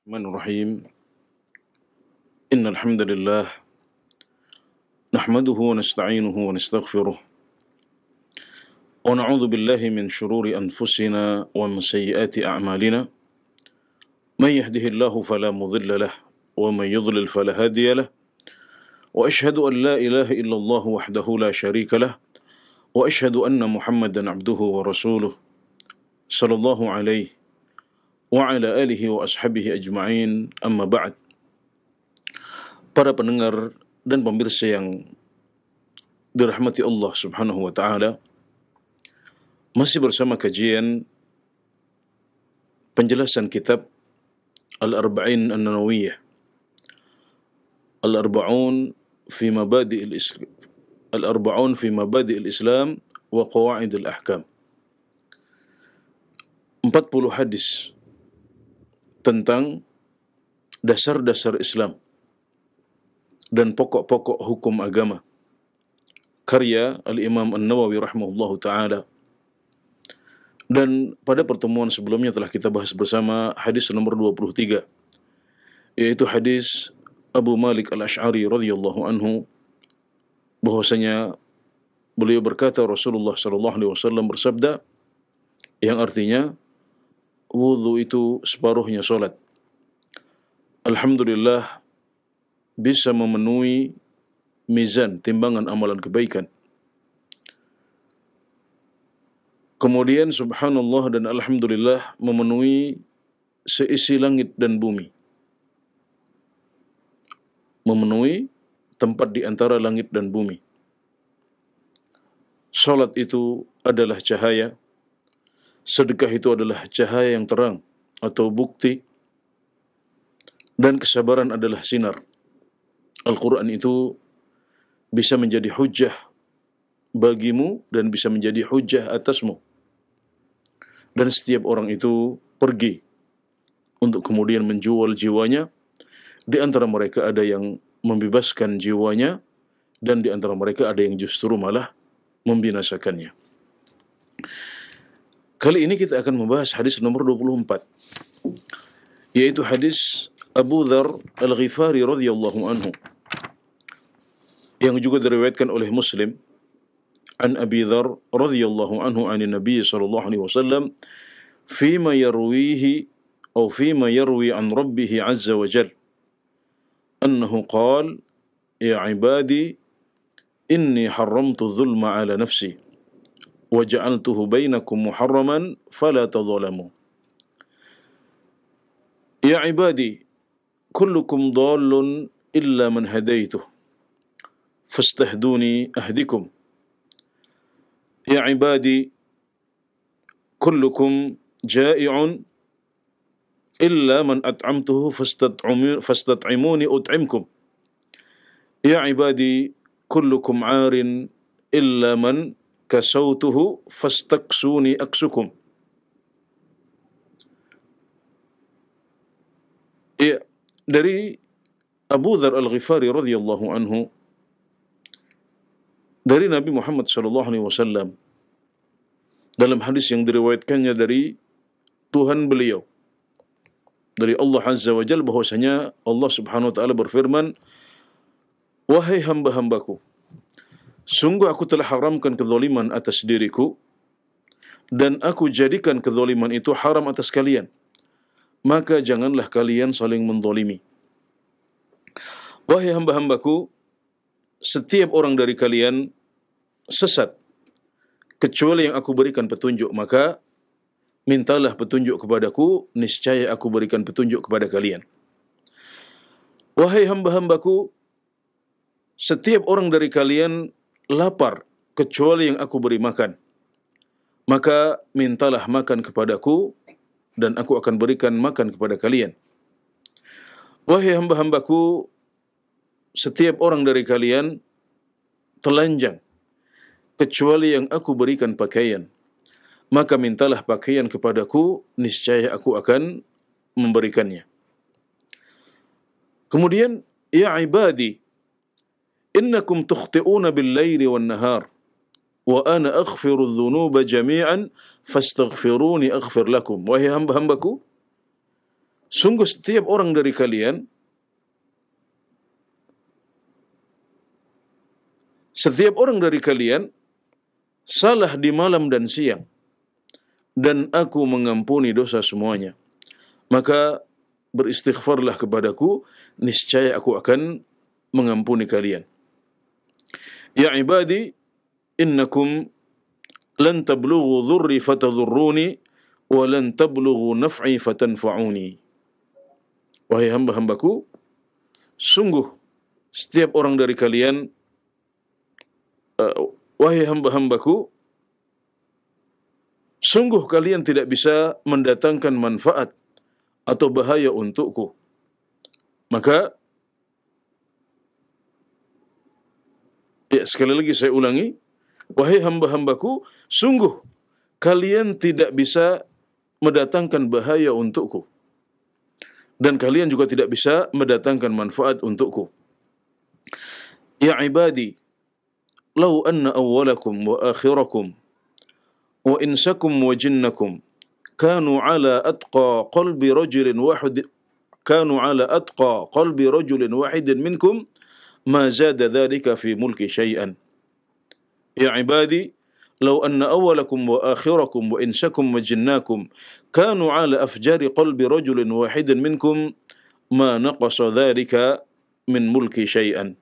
Bismillahirrahmanirrahim. Innal hamdalillah nahmaduhu wa nasta'inuhu wa nastaghfiruh wa na'udzu billahi min shururi anfusina wa min sayyiati a'malina. May yahdihillahu fala mudilla lahu wa may yudlil fala hadiya lahu. Wa ashhadu an la ilaha illallah wahdahu la syarika lahu wa ashhadu anna Muhammadan 'abduhu wa rasuluh sallallahu alaihi wa ala alihi wa ashabihi ajma'in, amma ba'd. Para pendengar dan pemirsa yang dirahmati Allah subhanahu wa ta'ala, masih bersama kajian penjelasan kitab Al-Arba'in An-Nawawiyah, Al-Arba'un fi Mabadi'il Islam, Al-Arba'un fi Mabadi'il Islam wa Qawa'idil Ahkam. 40 hadis tentang dasar-dasar Islam dan pokok-pokok hukum agama, karya Al-Imam An-Nawawi rahimahullahu ta'ala. Dan pada pertemuan sebelumnya telah kita bahas bersama hadis nomor 23, yaitu hadis Abu Malik Al-Ash'ari radhiyallahu anhu, bahwasanya beliau berkata Rasulullah sallallahu alaihi wasallam bersabda, yang artinya wudhu itu separuhnya solat. Alhamdulillah bisa memenuhi mizan timbangan amalan kebaikan. Kemudian subhanallah dan alhamdulillah memenuhi seisi langit dan bumi, memenuhi tempat di antara langit dan bumi. Salat itu adalah cahaya, sedekah itu adalah cahaya yang terang atau bukti, dan kesabaran adalah sinar. Al-Quran itu bisa menjadi hujjah bagimu dan bisa menjadi hujjah atasmu. Dan setiap orang itu pergi untuk kemudian menjual jiwanya. Di antara mereka ada yang membebaskan jiwanya, dan di antara mereka ada yang justru malah membinasakannya. Kali ini kita akan membahas hadis nomor 24, yaitu hadis Abu Dzar Al-Ghifari radhiyallahu anhu, yang juga diriwayatkan oleh Muslim. An Abi Dzar radhiyallahu anhu anin Nabi sallallahu alaihi wasallam fima yarwihi atau fima yarwi an rabbih azza wa jalla annahu qala ya ibadi inni haramtu dhulma ala nafsi wa ja'altuhu bainakum muharraman fala tadhalamu. Ya ibadi kullukum dhallun illa man hadaituh fastahduni ahdikum. Ya ibadi kullukum ja'i'un illa man at'amtuhu fastat'imuni ut'imkum. Ya ibadi kullukum 'arin illa man kasautuhu fastaksuni aksukum. Ya, dari Abu Dzar Al-Ghifari radhiyallahu anhu, dari Nabi Muhammad sallallahu alaihi wasallam, dalam hadis yang diriwayatkannya dari Tuhan beliau, dari Allah Azza wa Jalla, bahwasanya Allah Subhanahu wa taala berfirman, wahai hamba-hambaku, sungguh aku telah haramkan kezaliman atas diriku, dan aku jadikan kezaliman itu haram atas kalian. Maka janganlah kalian saling menzalimi. Wahai hamba-hambaku, setiap orang dari kalian sesat kecuali yang aku berikan petunjuk, maka mintalah petunjuk kepadaku, niscaya aku berikan petunjuk kepada kalian. Wahai hamba-hambaku, setiap orang dari kalian lapar kecuali yang aku beri makan, maka mintalah makan kepadaku dan aku akan berikan makan kepada kalian. Wahai hamba-hambaku, setiap orang dari kalian telanjang kecuali yang aku berikan pakaian, maka mintalah pakaian kepadaku, niscaya aku akan memberikannya. Kemudian, ya ibadi innakum tukhti'una bil-laili wan-nahar wa ana aghfiru dzunuba jami'an fastaghfiruni aghfir lakum. Wahai hamba-hambaku, Sungguh setiap orang dari kalian, salah di malam dan siang, dan aku mengampuni dosa semuanya. Maka beristighfarlah kepadaku, niscaya aku akan mengampuni kalian. Ya ibadi, innakum lan tablughu dhurri fatadhurruni wa lan tablughu naf'i fatanfa'uni. Wahai hamba-hambaku, sungguh setiap orang dari kalian, wahai hamba-hambaku, sungguh kalian tidak bisa mendatangkan manfaat atau bahaya untukku. Maka, sekali lagi saya ulangi, wahai hamba-hambaku, sungguh kalian tidak bisa mendatangkan bahaya untukku, dan kalian juga tidak bisa mendatangkan manfaat untukku. Ya ibadi, law anna awwalakum wa akhirakum wa insakum wa jinnakum kanu ala atqa qalbi rajulin wahidin minkum ma zada dhalika fi mulki syai'an. Ya ibadi, law anna awwalakum wa akhirakum wa insakum wa jinnakum kanu ala afjari qalbi rajulin wahidin minkum ma naqasa dhalika min mulki syai'an.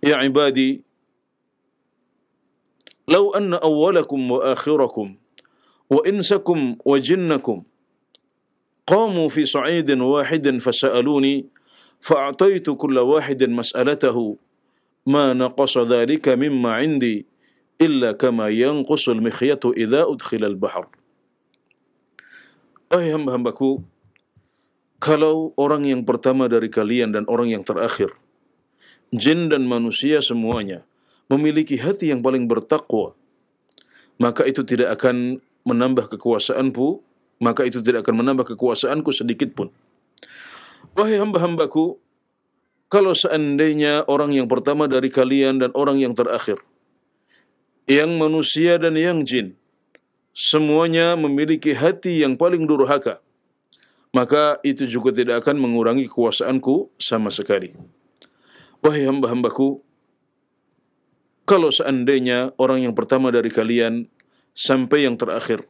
Ya ibadi, law anna awwalakum wa akhirakum wa insakum wa jinnakum qamu fi sa'idin wahidin fasa'aluni fa'ataitu kulla wahidin mas'alatahu ma naqasa dhalika mimma 'indi illa kama yanqusul mikhyatu idza udkhila al-bahr. Wahai hamba-hambaku, kalau orang yang pertama dari kalian dan orang yang terakhir, jin dan manusia semuanya, memiliki hati yang paling bertakwa, maka itu tidak akan menambah kekuasaanku sedikit pun. Wahai hamba-hambaku, kalau seandainya orang yang pertama dari kalian dan orang yang terakhir, yang manusia dan yang jin, semuanya memiliki hati yang paling durhaka, maka itu juga tidak akan mengurangi kekuasaanku sama sekali. Wahai hamba-hambaku, kalau seandainya orang yang pertama dari kalian sampai yang terakhir,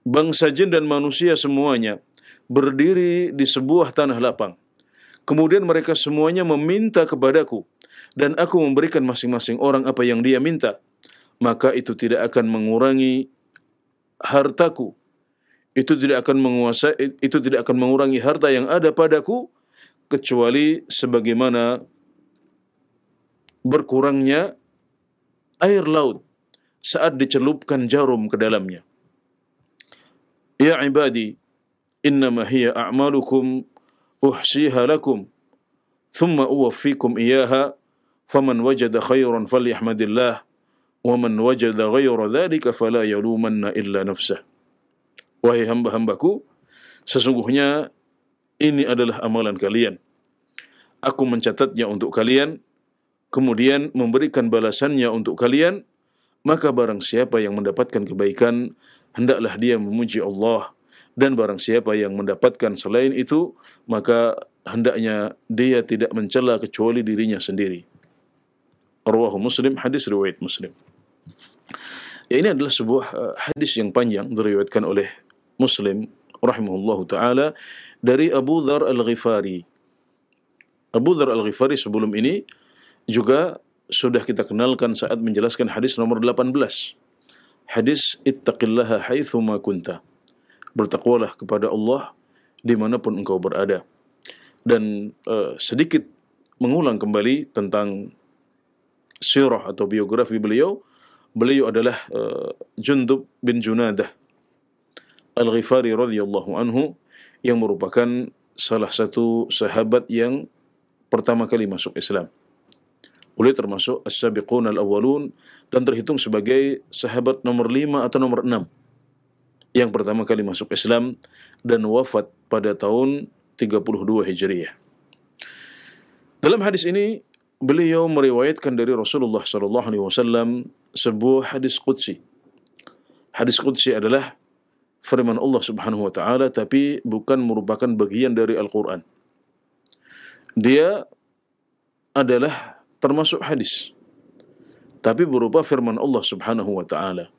bangsa jin dan manusia semuanya berdiri di sebuah tanah lapang, kemudian mereka semuanya meminta kepadaku, dan aku memberikan masing-masing orang apa yang dia minta, maka itu tidak akan mengurangi hartaku, itu tidak akan mengurangi harta yang ada padaku, kecuali sebagaimana berkurangnya air laut saat dicelupkan jarum ke dalamnya. Ya ibadi, innama hiya a'malukum uhsiha lakum thumma uwaffikum iyaha faman wajada khairan falyahmadillah wa man wajada ghayra dhalika fala yalumanna illa nafsah. Wahai hamba-hambaku, sesungguhnya ini adalah amalan kalian. Aku mencatatnya untuk kalian, kemudian memberikan balasannya untuk kalian. Maka barang siapa yang mendapatkan kebaikan, hendaklah dia memuji Allah, dan barang siapa yang mendapatkan selain itu, maka hendaknya dia tidak mencela kecuali dirinya sendiri. Rawahu Muslim, hadis riwayat Muslim. Ya, ini adalah sebuah hadis yang panjang diriwayatkan oleh Muslim rahimahullahu taala dari Abu Dzar Al-Ghifari. Abu Dzar Al-Ghifari sebelum ini juga sudah kita kenalkan saat menjelaskan hadis nomor 18. Hadis ittaqillaha haitsu ma kunta. Bertakwalah kepada Allah dimanapun engkau berada. Dan sedikit mengulang kembali tentang sirah atau biografi beliau. Beliau adalah Jundub bin Junadah Al-Ghifari radhiyallahu anhu, yang merupakan salah satu sahabat yang pertama kali masuk Islam. Beliau termasuk as-sabiqun al-awwalun dan terhitung sebagai sahabat nomor 5 atau nomor 6 yang pertama kali masuk Islam, dan wafat pada tahun 32 Hijriah. Dalam hadis ini beliau meriwayatkan dari Rasulullah SAW sebuah hadis qudsi. Hadis qudsi adalah firman Allah Subhanahu wa taala tapi bukan merupakan bagian dari Al-Qur'an. Dia adalah termasuk hadis, tapi berupa firman Allah Subhanahu wa taala.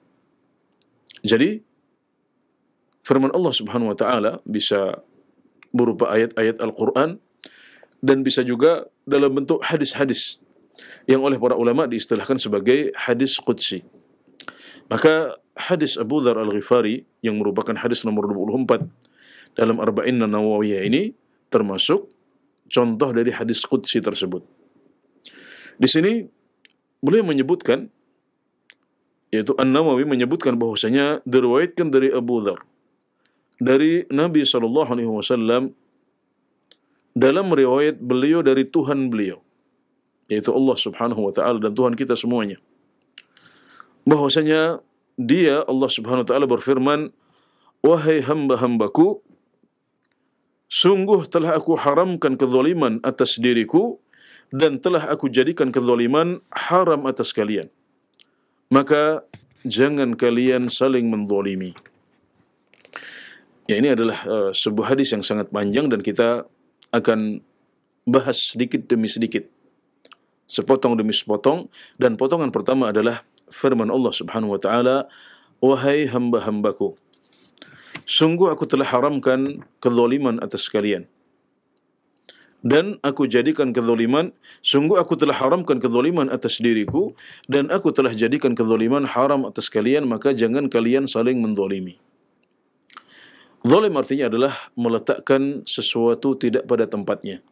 Jadi firman Allah Subhanahu wa taala bisa berupa ayat-ayat Al-Qur'an dan bisa juga dalam bentuk hadis-hadis yang oleh para ulama diistilahkan sebagai hadis qudsi. Maka hadis Abu Dzar Al-Ghifari yang merupakan hadis nomor 24 dalam Arba'in An-Nawawiyah ini termasuk contoh dari hadis qudsi tersebut. Di sini beliau menyebutkan, yaitu An-Nawawi menyebutkan bahwasanya diriwayatkan dari Abu Dzar dari Nabi SAW dalam riwayat beliau dari Tuhan beliau, yaitu Allah Subhanahu wa taala dan Tuhan kita semuanya, bahwasanya dia Allah Subhanahu wa taala berfirman, "Wahai hamba-hambaku, sungguh telah aku haramkan kezaliman atas diriku dan telah aku jadikan kezaliman haram atas kalian. Maka jangan kalian saling menzalimi." Ya, ini adalah sebuah hadis yang sangat panjang dan kita akan bahas sedikit demi sedikit, sepotong demi sepotong, dan potongan pertama adalah firman Allah Subhanahu wa taala, "Wahai hamba-hambaku, sungguh aku telah haramkan kezaliman atas kalian dan aku jadikan kezaliman, sungguh aku telah haramkan kezaliman atas diriku dan aku telah jadikan kezaliman haram atas kalian, maka jangan kalian saling menzalimi." Zalim artinya adalah meletakkan sesuatu tidak pada tempatnya.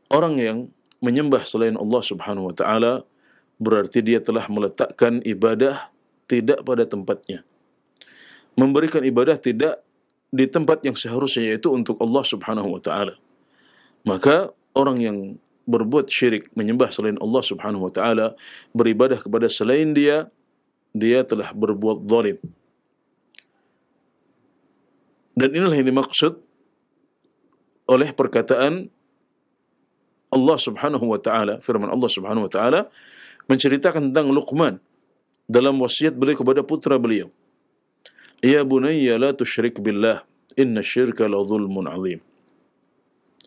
Orang yang menyembah selain Allah Subhanahu wa taala berarti dia telah meletakkan ibadah tidak pada tempatnya. Memberikan ibadah tidak di tempat yang seharusnya, yaitu untuk Allah Subhanahu wa taala. Maka orang yang berbuat syirik, menyembah selain Allah Subhanahu wa taala, beribadah kepada selain dia, dia telah berbuat zalim. Dan inilah yang dimaksud oleh perkataan Allah Subhanahu wa taala, firman Allah Subhanahu wa taala menceritakan tentang Luqman dalam wasiat beliau kepada putra beliau. "Ya bunayya la tusyrik billah, inna syirka la zulmun azim."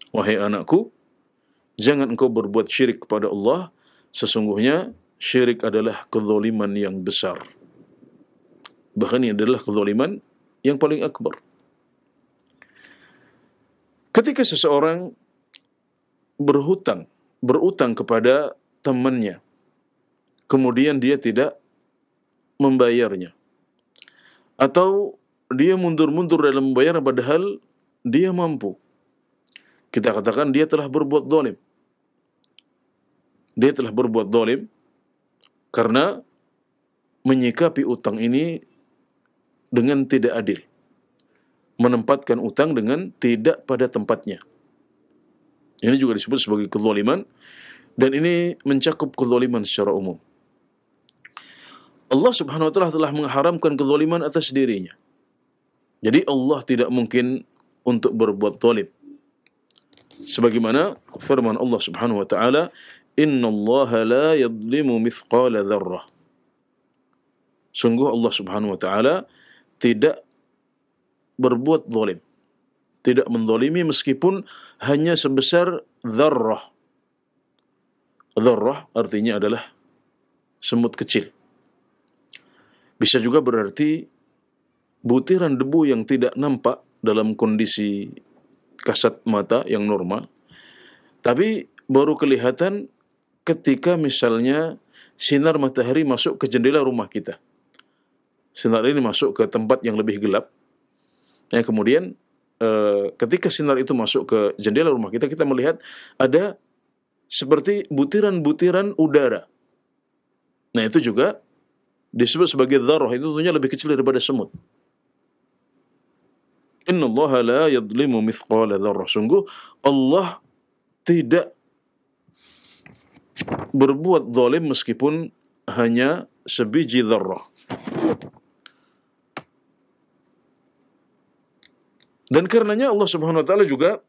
Wahai anakku, jangan engkau berbuat syirik kepada Allah, sesungguhnya syirik adalah kezaliman yang besar. Bahkan ini adalah kezaliman yang paling akbar. Ketika seseorang berutang kepada temannya, kemudian dia tidak membayarnya, atau dia mundur-mundur dalam membayar padahal dia mampu, kita katakan dia telah berbuat zalim. Dia telah berbuat zalim karena menyikapi utang ini dengan tidak adil, menempatkan utang dengan tidak pada tempatnya. Ini juga disebut sebagai kezaliman, dan ini mencakup kezaliman secara umum. Allah Subhanahu wa taala telah mengharamkan kezaliman atas dirinya. Jadi Allah tidak mungkin untuk berbuat zalim. Sebagaimana firman Allah Subhanahu wa taala, "Innallaha la yadhlimu mithqala dzarrah." Sungguh Allah Subhanahu wa taala tidak berbuat zalim, tidak menzalimi meskipun hanya sebesar dzarrah. Dzarrah artinya adalah semut kecil. Bisa juga berarti butiran debu yang tidak nampak dalam kondisi kasat mata yang normal, tapi baru kelihatan ketika misalnya sinar matahari masuk ke jendela rumah kita. Sinar ini masuk ke tempat yang lebih gelap. Kemudian ketika sinar itu masuk ke jendela rumah kita, kita melihat ada seperti butiran-butiran udara. Nah, itu juga disebut sebagai dzarrah, itu tentunya lebih kecil daripada semut. Innallaha la yadhlimu mithqala dzarrah. Sungguh Allah tidak berbuat zalim meskipun hanya sebiji dzarrah. Dan karenanya Allah Subhanahu wa taala juga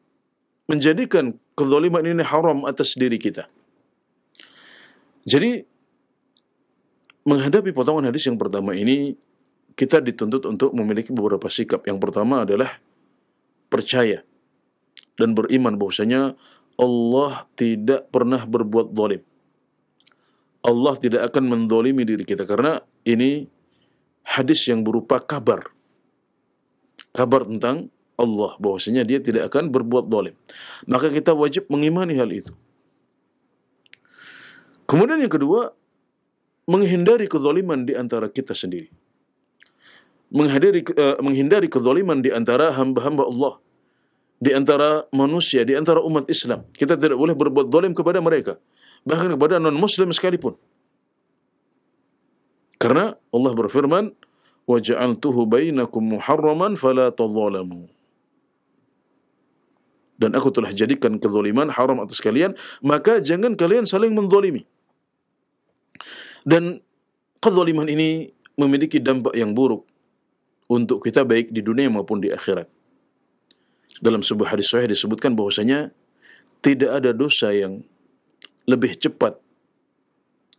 menjadikan kezaliman ini haram atas diri kita. Jadi menghadapi potongan hadis yang pertama ini, kita dituntut untuk memiliki beberapa sikap. Yang pertama adalah percaya dan beriman bahwasanya Allah tidak pernah berbuat zalim. Allah tidak akan menzalimi diri kita, karena ini hadis yang berupa kabar tentang Allah, bahwasanya dia tidak akan berbuat zalim. Maka kita wajib mengimani hal itu. Kemudian yang kedua, menghindari kezaliman di antara kita sendiri. Menghindari kezaliman di antara hamba-hamba Allah, di antara manusia, di antara umat Islam. Kita tidak boleh berbuat zalim kepada mereka, bahkan kepada non-muslim sekalipun. Karena Allah berfirman, وَجَعَلْتُهُ بَيْنَكُمْ مُحَرَّمًا فَلَا تَظَالَمُوا. Dan aku telah jadikan kezaliman haram atas kalian, maka jangan kalian saling menzalimi. Dan kezaliman ini memiliki dampak yang buruk untuk kita, baik di dunia maupun di akhirat. Dalam sebuah hadis sahih disebutkan bahwasanya tidak ada dosa yang lebih cepat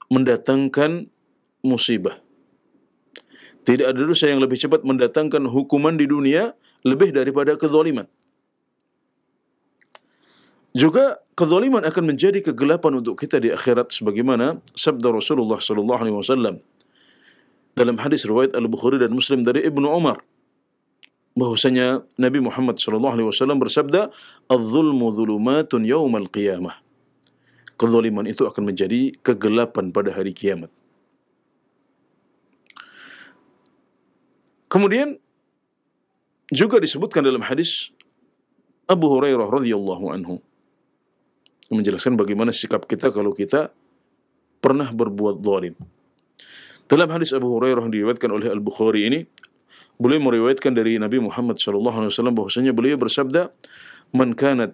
mendatangkan musibah. Tidak ada dosa yang lebih cepat mendatangkan hukuman di dunia lebih daripada kezaliman. Juga kezaliman akan menjadi kegelapan untuk kita di akhirat, sebagaimana sabda Rasulullah sallallahu alaihi wasallam dalam hadis riwayat Al-Bukhari dan Muslim dari Ibnu Umar, bahwasanya Nabi Muhammad sallallahu alaihi wasallam bersabda, "Adz-dzulmu dzulumatun yaumal qiyamah." Kezaliman itu akan menjadi kegelapan pada hari kiamat. Kemudian juga disebutkan dalam hadis Abu Hurairah radhiyallahu anhu menjelaskan bagaimana sikap kita kalau kita pernah berbuat zalim. Dalam hadis Abu Hurairah yang diriwayatkan oleh Al-Bukhari ini, beliau meriwayatkan dari Nabi Muhammad sallallahu alaihi wasallam bahwasanya beliau bersabda, "Man kanat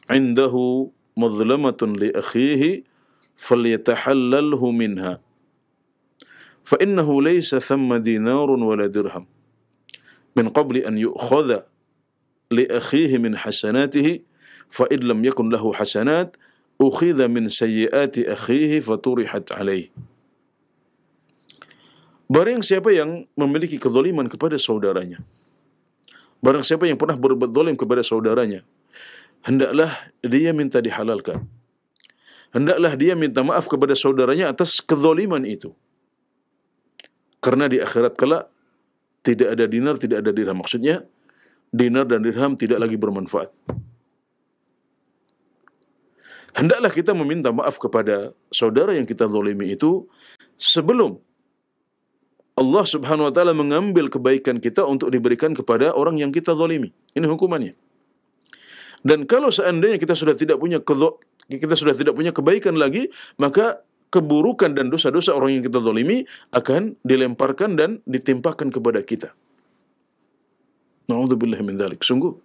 'indahu madlamatun li akhihi falyatahallalhu minha. Fa innahu laysa thamma dinarun wala dirham min qabli an yu'khadha li akhihi min hasanatihi fa id lam yakun lahu hasanat ukhidha min sayyiati akhihi faturihat alayhi." Barang siapa yang memiliki kezaliman kepada saudaranya, barang siapa yang pernah berbuat zalim kepada saudaranya, hendaklah dia minta dihalalkan. Hendaklah dia minta maaf kepada saudaranya atas kezaliman itu. Karena di akhirat kelak tidak ada dinar, tidak ada dirham. Maksudnya dinar dan dirham tidak lagi bermanfaat. Hendaklah kita meminta maaf kepada saudara yang kita zalimi itu sebelum Allah subhanahu wa ta'ala mengambil kebaikan kita untuk diberikan kepada orang yang kita zalimi. Ini hukumannya. Dan kalau seandainya kita sudah tidak punya kebaikan lagi, maka keburukan dan dosa-dosa orang yang kita zalimi akan dilemparkan dan ditimpakan kepada kita. Na'udzubillah min dzalik. Sungguh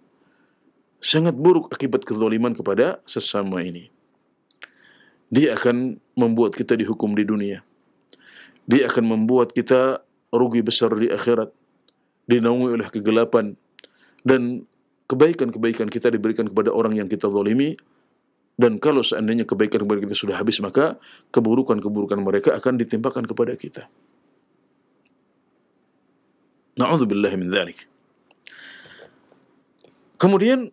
sangat buruk akibat kezaliman kepada sesama ini. Dia akan membuat kita dihukum di dunia. Dia akan membuat kita rugi besar di akhirat, dinaungi oleh kegelapan, dan kebaikan-kebaikan kita diberikan kepada orang yang kita zalimi. Dan kalau seandainya kebaikan kepada kita sudah habis, maka keburukan-keburukan mereka akan ditimpakan kepada kita. Na'udzubillah min dzalik. Kemudian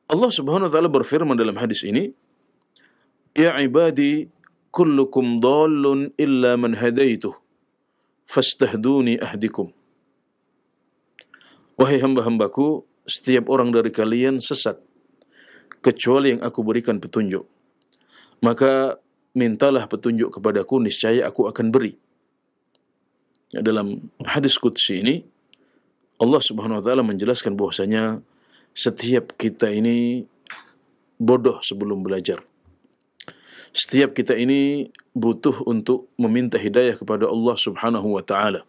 Allah subhanahu wa ta'ala berfirman dalam hadis ini, "Ya ibadi, kullukum dhalun illa man hadaituh, fastahduni ahdikum." Wahai hamba-hambaku, setiap orang dari kalian sesat, kecuali yang aku berikan petunjuk. Maka mintalah petunjuk kepadaku, niscaya aku akan beri. Ya, dalam hadis qudsi ini, Allah subhanahu wa ta'ala menjelaskan bahwasanya setiap kita ini bodoh sebelum belajar. Setiap kita ini butuh untuk meminta hidayah kepada Allah subhanahu wa ta'ala.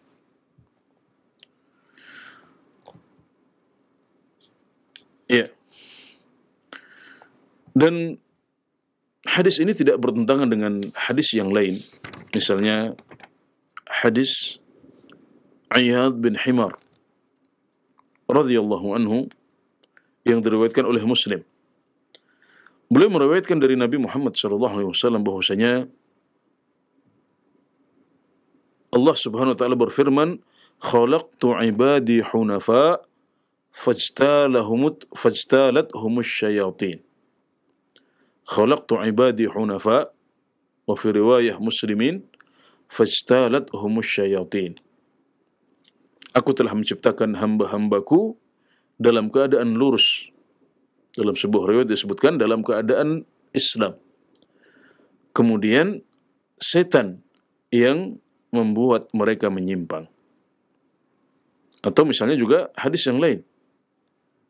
Ya. Dan hadis ini tidak bertentangan dengan hadis yang lain. Misalnya hadis Iyad bin Himar radhiyallahu anhu yang diriwayatkan oleh Muslim. Beliau meriwayatkan dari Nabi Muhammad sallallahu alaihi wasallam bahwasanya Allah Subhanahu wa taala berfirman, "Khalaqtu 'ibadi hunafa fajtalathumul syayatin." Khalaqtu 'ibadi hunafa, wa fi riwayah Muslimin, fajtalathumul syayatin. Aku telah menciptakan hamba-hambaku dalam keadaan lurus. Dalam sebuah riwayat disebutkan dalam keadaan Islam. Kemudian setan yang membuat mereka menyimpang. Atau misalnya juga hadis yang lain.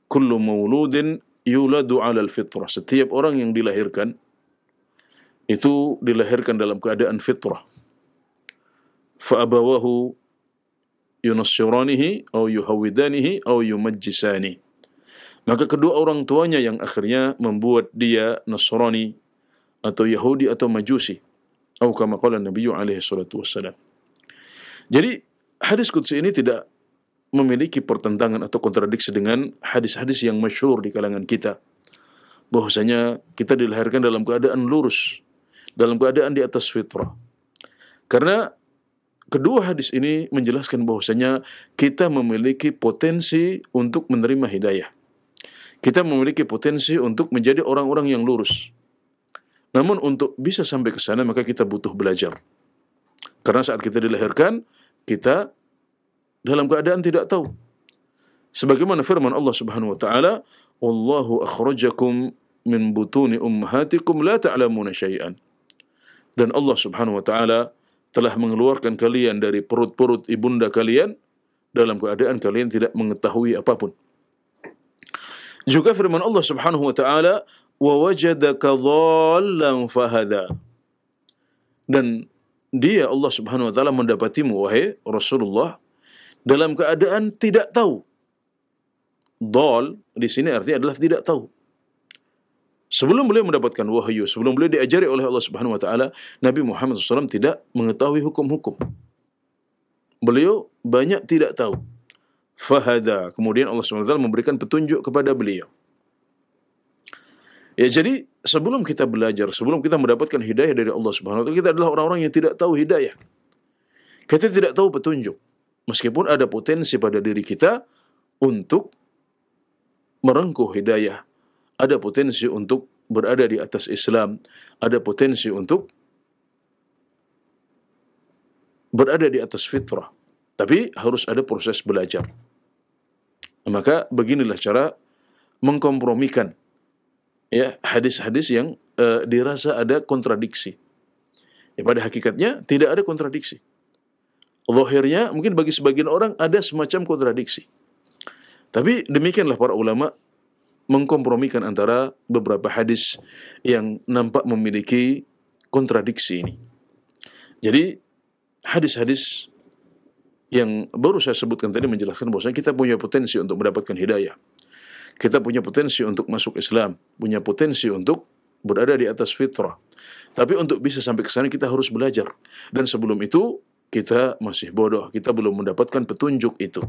Kullu mauludin yuladu 'alal fitrah. Setiap orang yang dilahirkan itu dilahirkan dalam keadaan fitrah. Fa abawahu yunassiranihi aw yuhawidanihi aw yumajjisani. Maka kedua orang tuanya yang akhirnya membuat dia Nasrani atau Yahudi atau Majusi. Atau kama qala Nabi alaihi salatu wassalam. Jadi hadis qudsi ini tidak memiliki pertentangan atau kontradiksi dengan hadis-hadis yang masyhur di kalangan kita. Bahwasanya kita dilahirkan dalam keadaan lurus, dalam keadaan di atas fitrah. Karena kedua hadis ini menjelaskan bahwasanya kita memiliki potensi untuk menerima hidayah. Kita memiliki potensi untuk menjadi orang-orang yang lurus. Namun untuk bisa sampai ke sana maka kita butuh belajar. Karena saat kita dilahirkan, kita dalam keadaan tidak tahu. Sebagaimana firman Allah Subhanahu wa taala, "Wallahu akhrajakum min butuni ummahatikum la ta'lamuna syai'an." Dan Allah Subhanahu wa taala telah mengeluarkan kalian dari perut-perut ibunda kalian dalam keadaan kalian tidak mengetahui apapun. Juga firman Allah Subhanahu wa taala, "Wa wajadaka dhallan fahada." Dan dia Allah Subhanahu wa taala mendapatimu wahai Rasulullah dalam keadaan tidak tahu. Dhal di sini artinya adalah tidak tahu. Sebelum beliau mendapatkan wahyu, sebelum beliau diajari oleh Allah Subhanahu wa taala, Nabi Muhammad SAW tidak mengetahui hukum-hukum. Beliau banyak tidak tahu. Fahada, kemudian Allah Subhanahu wa taala memberikan petunjuk kepada beliau. Ya, jadi sebelum kita belajar, sebelum kita mendapatkan hidayah dari Allah Subhanahu wa taala, kita adalah orang-orang yang tidak tahu hidayah. Kita tidak tahu petunjuk. Meskipun ada potensi pada diri kita untuk merengkuh hidayah, ada potensi untuk berada di atas Islam, ada potensi untuk berada di atas fitrah. Tapi harus ada proses belajar. Maka beginilah cara mengkompromikan ya hadis-hadis yang dirasa ada kontradiksi. Ya, pada hakikatnya tidak ada kontradiksi. Zahirnya mungkin bagi sebagian orang ada semacam kontradiksi. Tapi demikianlah para ulama mengkompromikan antara beberapa hadis yang nampak memiliki kontradiksi ini. Jadi hadis-hadis yang baru saya sebutkan tadi menjelaskan bahwasanya kita punya potensi untuk mendapatkan hidayah. Kita punya potensi untuk masuk Islam, punya potensi untuk berada di atas fitrah. Tapi untuk bisa sampai ke sana kita harus belajar. Dan sebelum itu kita masih bodoh, kita belum mendapatkan petunjuk itu.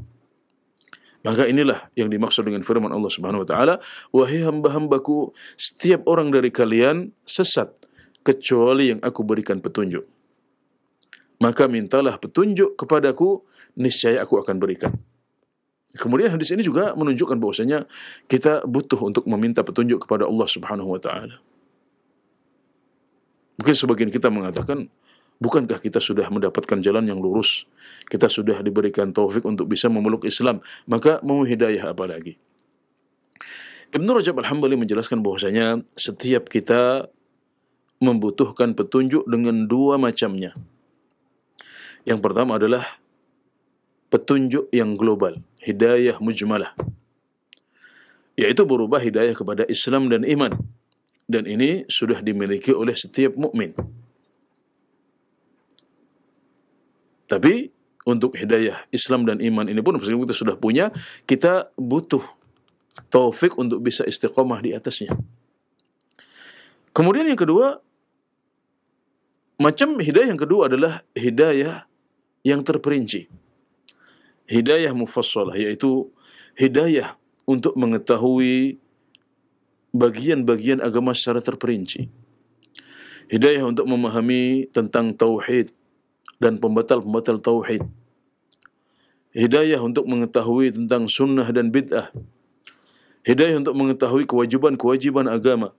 Maka inilah yang dimaksud dengan firman Allah Subhanahu wa taala, "Wahai hamba-hambaku, setiap orang dari kalian sesat kecuali yang aku berikan petunjuk. Maka mintalah petunjuk kepadaku, niscaya aku akan berikan." Kemudian hadis ini juga menunjukkan bahwasanya kita butuh untuk meminta petunjuk kepada Allah Subhanahu wa taala. Mungkin sebagian kita mengatakan, bukankah kita sudah mendapatkan jalan yang lurus? Kita sudah diberikan taufik untuk bisa memeluk Islam, maka mau hidayah apa lagi? Ibnu Rajab Al-Hambali menjelaskan bahwasanya setiap kita membutuhkan petunjuk dengan dua macamnya. Yang pertama adalah petunjuk yang global, hidayah mujmalah, yaitu berubah hidayah kepada Islam dan iman. Dan ini sudah dimiliki oleh setiap mukmin. Tapi untuk hidayah Islam dan iman ini pun meskipun kita sudah punya, kita butuh taufik untuk bisa istiqomah di atasnya. Kemudian yang kedua, macam hidayah yang kedua adalah hidayah yang terperinci. Hidayah mufassalah, yaitu hidayah untuk mengetahui bagian-bagian agama secara terperinci. Hidayah untuk memahami tentang tauhid dan pembatal-pembatal tauhid. Hidayah untuk mengetahui tentang sunnah dan bid'ah. Hidayah untuk mengetahui kewajiban-kewajiban agama.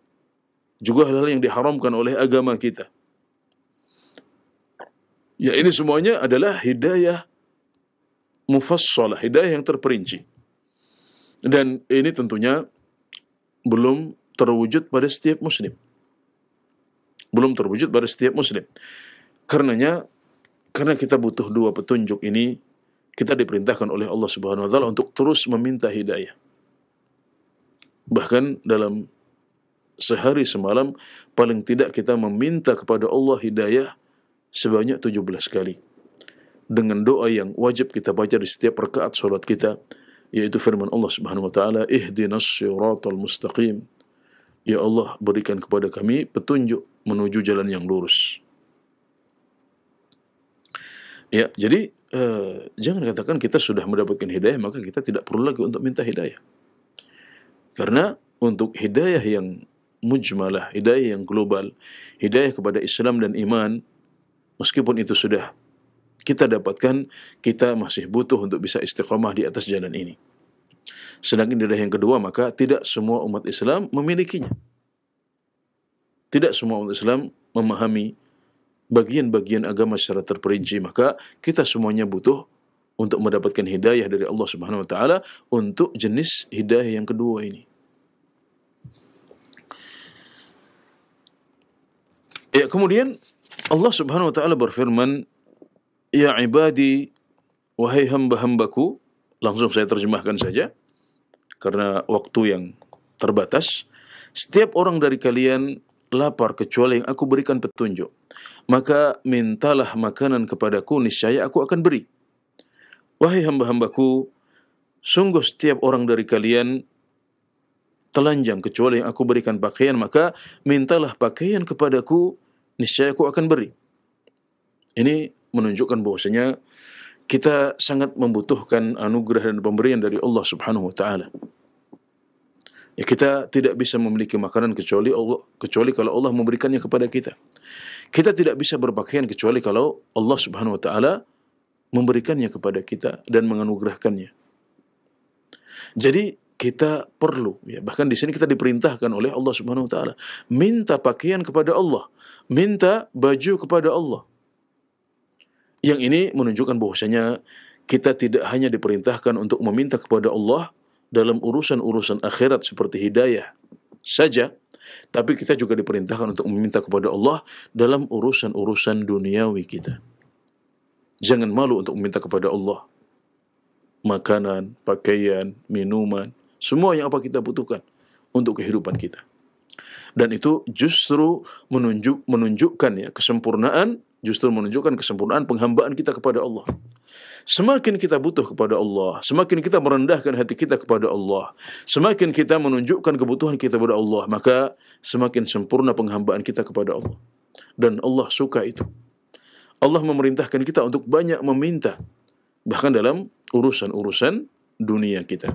Juga hal-hal yang diharamkan oleh agama kita. Ya, ini semuanya adalah hidayah mufassalah, hidayah yang terperinci. Dan ini tentunya belum terwujud pada setiap muslim. Belum terwujud pada setiap muslim. Karena kita butuh dua petunjuk ini, kita diperintahkan oleh Allah Subhanahu wa taala untuk terus meminta hidayah. Bahkan dalam sehari semalam paling tidak kita meminta kepada Allah hidayah sebanyak 17 kali. Dengan doa yang wajib kita baca di setiap rakaat salat kita, yaitu firman Allah Subhanahu wa taala, ihdinas siratal mustaqim. Ya Allah, berikan kepada kami petunjuk menuju jalan yang lurus. Ya, jadi jangan katakan kita sudah mendapatkan hidayah maka kita tidak perlu lagi untuk minta hidayah. Karena untuk hidayah yang mujmalah, hidayah yang global, hidayah kepada Islam dan iman, meskipun itu sudah kita dapatkan, kita masih butuh untuk bisa istiqamah di atas jalan ini. Sedangkan hidayah yang kedua, maka tidak semua umat Islam memilikinya. Tidak semua umat Islam memahami bagian-bagian agama secara terperinci, maka kita semuanya butuh untuk mendapatkan hidayah dari Allah Subhanahu wa taala untuk jenis hidayah yang kedua ini. Ya, kemudian Allah Subhanahu wa taala berfirman, "Ya ibadi, wahai hamba-hambaku," langsung saya terjemahkan saja karena waktu yang terbatas. "Setiap orang dari kalian lapar kecuali yang aku berikan petunjuk. Maka mintalah makanan kepadaku, niscaya aku akan beri. Wahai hamba-hambaku, sungguh setiap orang dari kalian telanjang kecuali yang aku berikan pakaian, maka mintalah pakaian kepadaku, niscaya aku akan beri." Ini menunjukkan bahwasanya kita sangat membutuhkan anugerah dan pemberian dari Allah Subhanahu wa taala. Ya, kita tidak bisa memiliki makanan kecuali kalau Allah memberikannya kepada kita. Kita tidak bisa berpakaian kecuali kalau Allah Subhanahu wa taala memberikannya kepada kita dan menganugerahkannya. Jadi kita perlu, ya, bahkan di sini kita diperintahkan oleh Allah Subhanahu wa taala, minta pakaian kepada Allah, minta baju kepada Allah. Yang ini menunjukkan bahwasanya kita tidak hanya diperintahkan untuk meminta kepada Allah dalam urusan-urusan akhirat seperti hidayah saja, tapi kita juga diperintahkan untuk meminta kepada Allah dalam urusan-urusan duniawi kita. Jangan malu untuk meminta kepada Allah makanan, pakaian, minuman, semua yang apa kita butuhkan untuk kehidupan kita. Dan itu justru menunjukkan ya kesempurnaan, justru menunjukkan kesempurnaan penghambaan kita kepada Allah. Semakin kita butuh kepada Allah, semakin kita merendahkan hati kita kepada Allah, semakin kita menunjukkan kebutuhan kita kepada Allah, maka semakin sempurna penghambaan kita kepada Allah. Dan Allah suka itu. Allah memerintahkan kita untuk banyak meminta, bahkan dalam urusan-urusan dunia kita.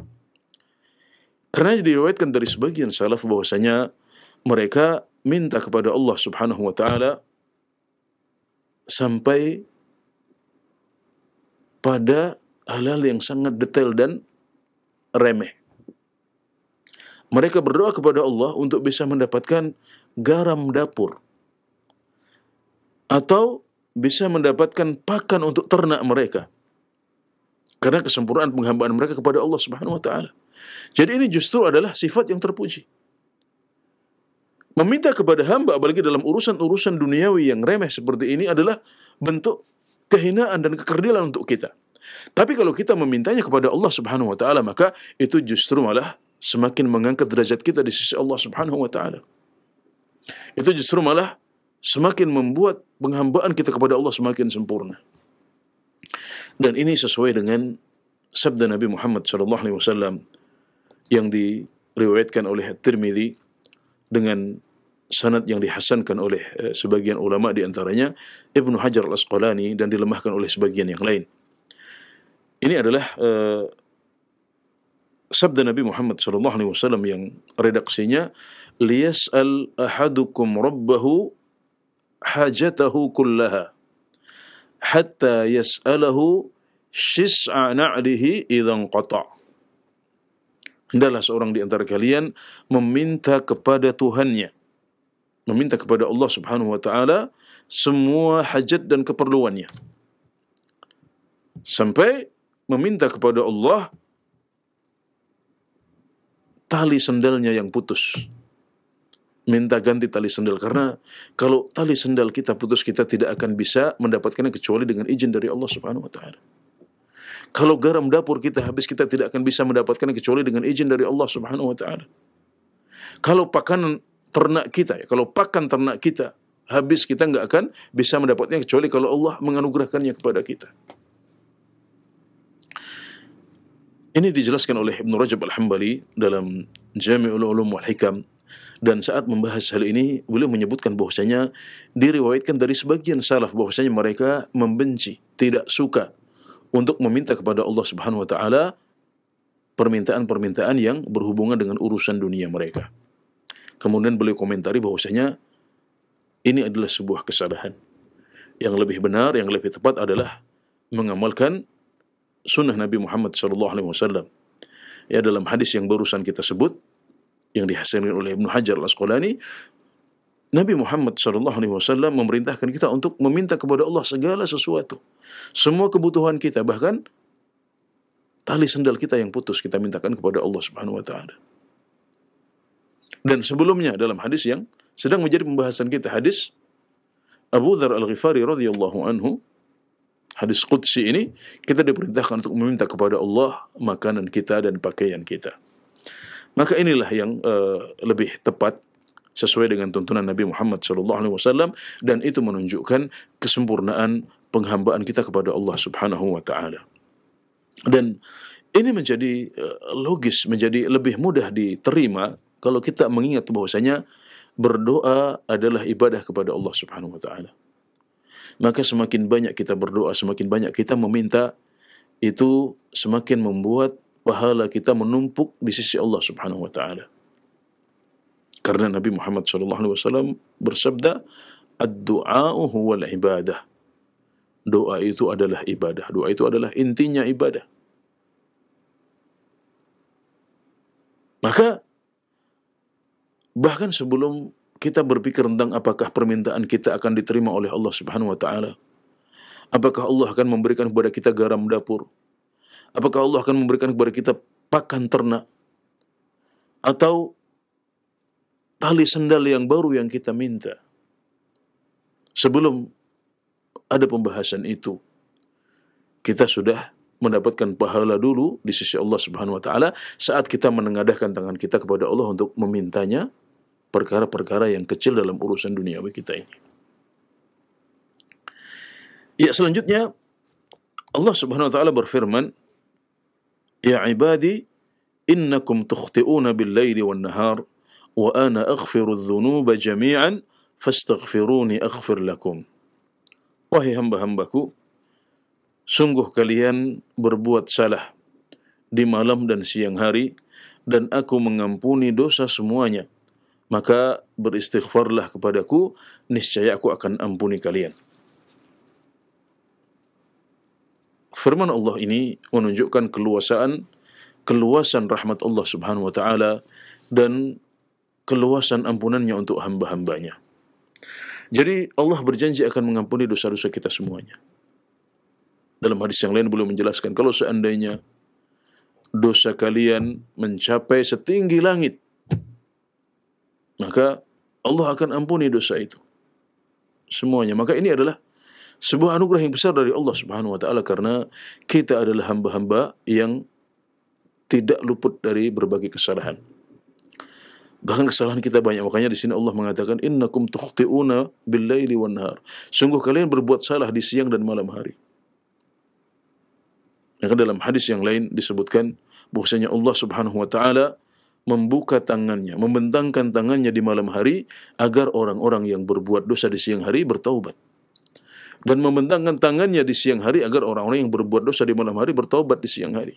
Karena diriwayatkan dari sebagian salaf bahwasanya mereka minta kepada Allah Subhanahu wa taala sampai pada hal-hal yang sangat detail dan remeh. Mereka berdoa kepada Allah untuk bisa mendapatkan garam dapur, atau bisa mendapatkan pakan untuk ternak mereka, karena kesempurnaan penghambaan mereka kepada Allah Subhanahu wa taala. Jadi ini justru adalah sifat yang terpuji. Meminta kepada hamba, apalagi dalam urusan-urusan duniawi yang remeh seperti ini, adalah bentuk kehinaan dan kekerdilan untuk kita. Tapi kalau kita memintanya kepada Allah Subhanahu wa taala, maka itu justru malah semakin mengangkat derajat kita di sisi Allah Subhanahu wa taala. Itu justru malah semakin membuat penghambaan kita kepada Allah semakin sempurna. Dan ini sesuai dengan sabda Nabi Muhammad SAW yang diriwayatkan oleh At-Tirmidzi dengan sanad yang dihasankan oleh sebagian ulama, di antaranya Ibnu Hajar Al-Asqalani, dan dilemahkan oleh sebagian yang lain. Ini adalah sabda Nabi Muhammad SAW yang redaksinya, liyas'al ahadukum rabbahu hajatahu kullaha, hatta yas'alahu shis'a na'lihi idza qata'. Hendaklah seorang di antara kalian meminta kepada Tuhannya, meminta kepada Allah Subhanahu wa taala semua hajat dan keperluannya, sampai meminta kepada Allah tali sendalnya yang putus. Minta ganti tali sendal, karena kalau tali sendal kita putus, kita tidak akan bisa mendapatkannya kecuali dengan izin dari Allah Subhanahu wa taala. Kalau garam dapur kita habis, kita tidak akan bisa mendapatkannya kecuali dengan izin dari Allah Subhanahu wa taala. Kalau pakan ternak kita, kalau pakan ternak kita habis, kita nggak akan bisa mendapatkannya kecuali kalau Allah menganugerahkannya kepada kita. Ini dijelaskan oleh Ibnu Rajab Al-Hambali dalam Jami'ul Ulum wal Hikam, dan saat membahas hal ini beliau menyebutkan bahwasanya diriwayatkan dari sebagian salaf bahwasanya mereka membenci, tidak suka untuk meminta kepada Allah Subhanahu wa taala permintaan-permintaan yang berhubungan dengan urusan dunia mereka. Kemudian beliau komentari bahwasanya ini adalah sebuah kesalahan. Yang lebih benar, yang lebih tepat adalah mengamalkan sunnah Nabi Muhammad SAW. Ya, dalam hadis yang barusan kita sebut, yang dihasilkan oleh Ibnu Hajar Al-Asqalani, Nabi Muhammad SAW memerintahkan kita untuk meminta kepada Allah segala sesuatu. Semua kebutuhan kita, bahkan tali sendal kita yang putus, kita mintakan kepada Allah Subhanahu wa taala. Dan sebelumnya dalam hadis yang sedang menjadi pembahasan kita, hadis Abu Dzar Al-Ghifari radhiyallahu anhu, hadis qudsi ini, kita diperintahkan untuk meminta kepada Allah makanan kita dan pakaian kita. Maka inilah yang lebih tepat sesuai dengan tuntunan Nabi Muhammad SAW, dan itu menunjukkan kesempurnaan penghambaan kita kepada Allah Subhanahu wa taala. Dan ini menjadi logis, menjadi lebih mudah diterima kalau kita mengingat bahwasanya berdoa adalah ibadah kepada Allah Subhanahu wa taala. Maka semakin banyak kita berdoa, semakin banyak kita meminta, itu semakin membuat pahala kita menumpuk di sisi Allah Subhanahu wa taala. Karena Nabi Muhammad SAW bersabda, ad-du'a'u huwal ibadah. Doa itu adalah ibadah. Doa itu adalah intinya ibadah. Maka bahkan sebelum kita berpikir tentang apakah permintaan kita akan diterima oleh Allah Subhanahu wa taala, apakah Allah akan memberikan kepada kita garam dapur, apakah Allah akan memberikan kepada kita pakan ternak, atau tali sendal yang baru yang kita minta, sebelum ada pembahasan itu, kita sudah mendapatkan pahala dulu di sisi Allah Subhanahu wa taala saat kita menengadahkan tangan kita kepada Allah untuk memintanya perkara-perkara yang kecil dalam urusan duniawi kita ini. Ya, selanjutnya Allah Subhanahu wa taala berfirman, ya ibadi innakum tukhti'una bil-laili wan-nahar wa ana aghfiru adh-dhunuba jami'an fastaghfiruni aghfir lakum. Wahai hamba-hambaku, sungguh kalian berbuat salah di malam dan siang hari, dan aku mengampuni dosa semuanya. Maka beristighfarlah kepadaku, niscaya aku akan ampuni kalian. Firman Allah ini menunjukkan keluasan rahmat Allah Subhanahu wa taala dan keluasan ampunannya untuk hamba-hambanya. Jadi Allah berjanji akan mengampuni dosa-dosa kita semuanya. Dalam hadis yang lain beliau menjelaskan, kalau seandainya dosa kalian mencapai setinggi langit, maka Allah akan ampuni dosa itu semuanya. Maka ini adalah sebuah anugerah yang besar dari Allah Subhanahu wa taala, karena kita adalah hamba-hamba yang tidak luput dari berbagai kesalahan. Bahkan kesalahan kita banyak. Makanya di sini Allah mengatakan, innakum tukhti'una bil-laili wan-nahar. Sungguh kalian berbuat salah di siang dan malam hari. Maka dalam hadis yang lain disebutkan bahwasanya Allah Subhanahu wa taala membuka tangannya, membentangkan tangannya di malam hari agar orang-orang yang berbuat dosa di siang hari bertaubat. Dan membentangkan tangannya di siang hari agar orang-orang yang berbuat dosa di malam hari bertaubat di siang hari.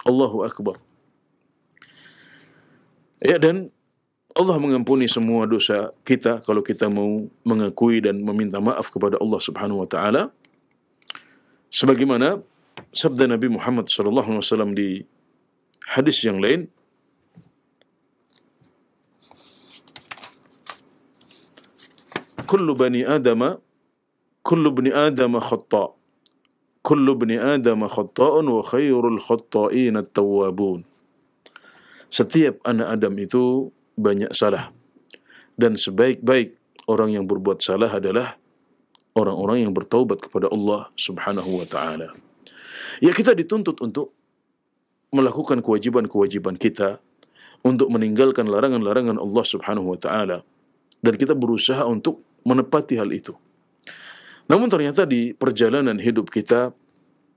Allahu Akbar. Ya, dan Allah mengampuni semua dosa kita kalau kita mau mengakui dan meminta maaf kepada Allah Subhanahu wa taala. Sebagaimana sabda Nabi Muhammad sallallahu alaihi wasallam di hadis yang lain, kullu bani adama kullu bani adama khata' kullu bani adama khata'un wa khairul khata'in at-tawwabun. Setiap anak Adam itu banyak salah, dan sebaik-baik orang yang berbuat salah adalah orang-orang yang bertaubat kepada Allah Subhanahu wa taala. Ya, kita dituntut untuk melakukan kewajiban-kewajiban kita, untuk meninggalkan larangan-larangan Allah Subhanahu wa taala, dan kita berusaha untuk menepati hal itu. Namun ternyata di perjalanan hidup kita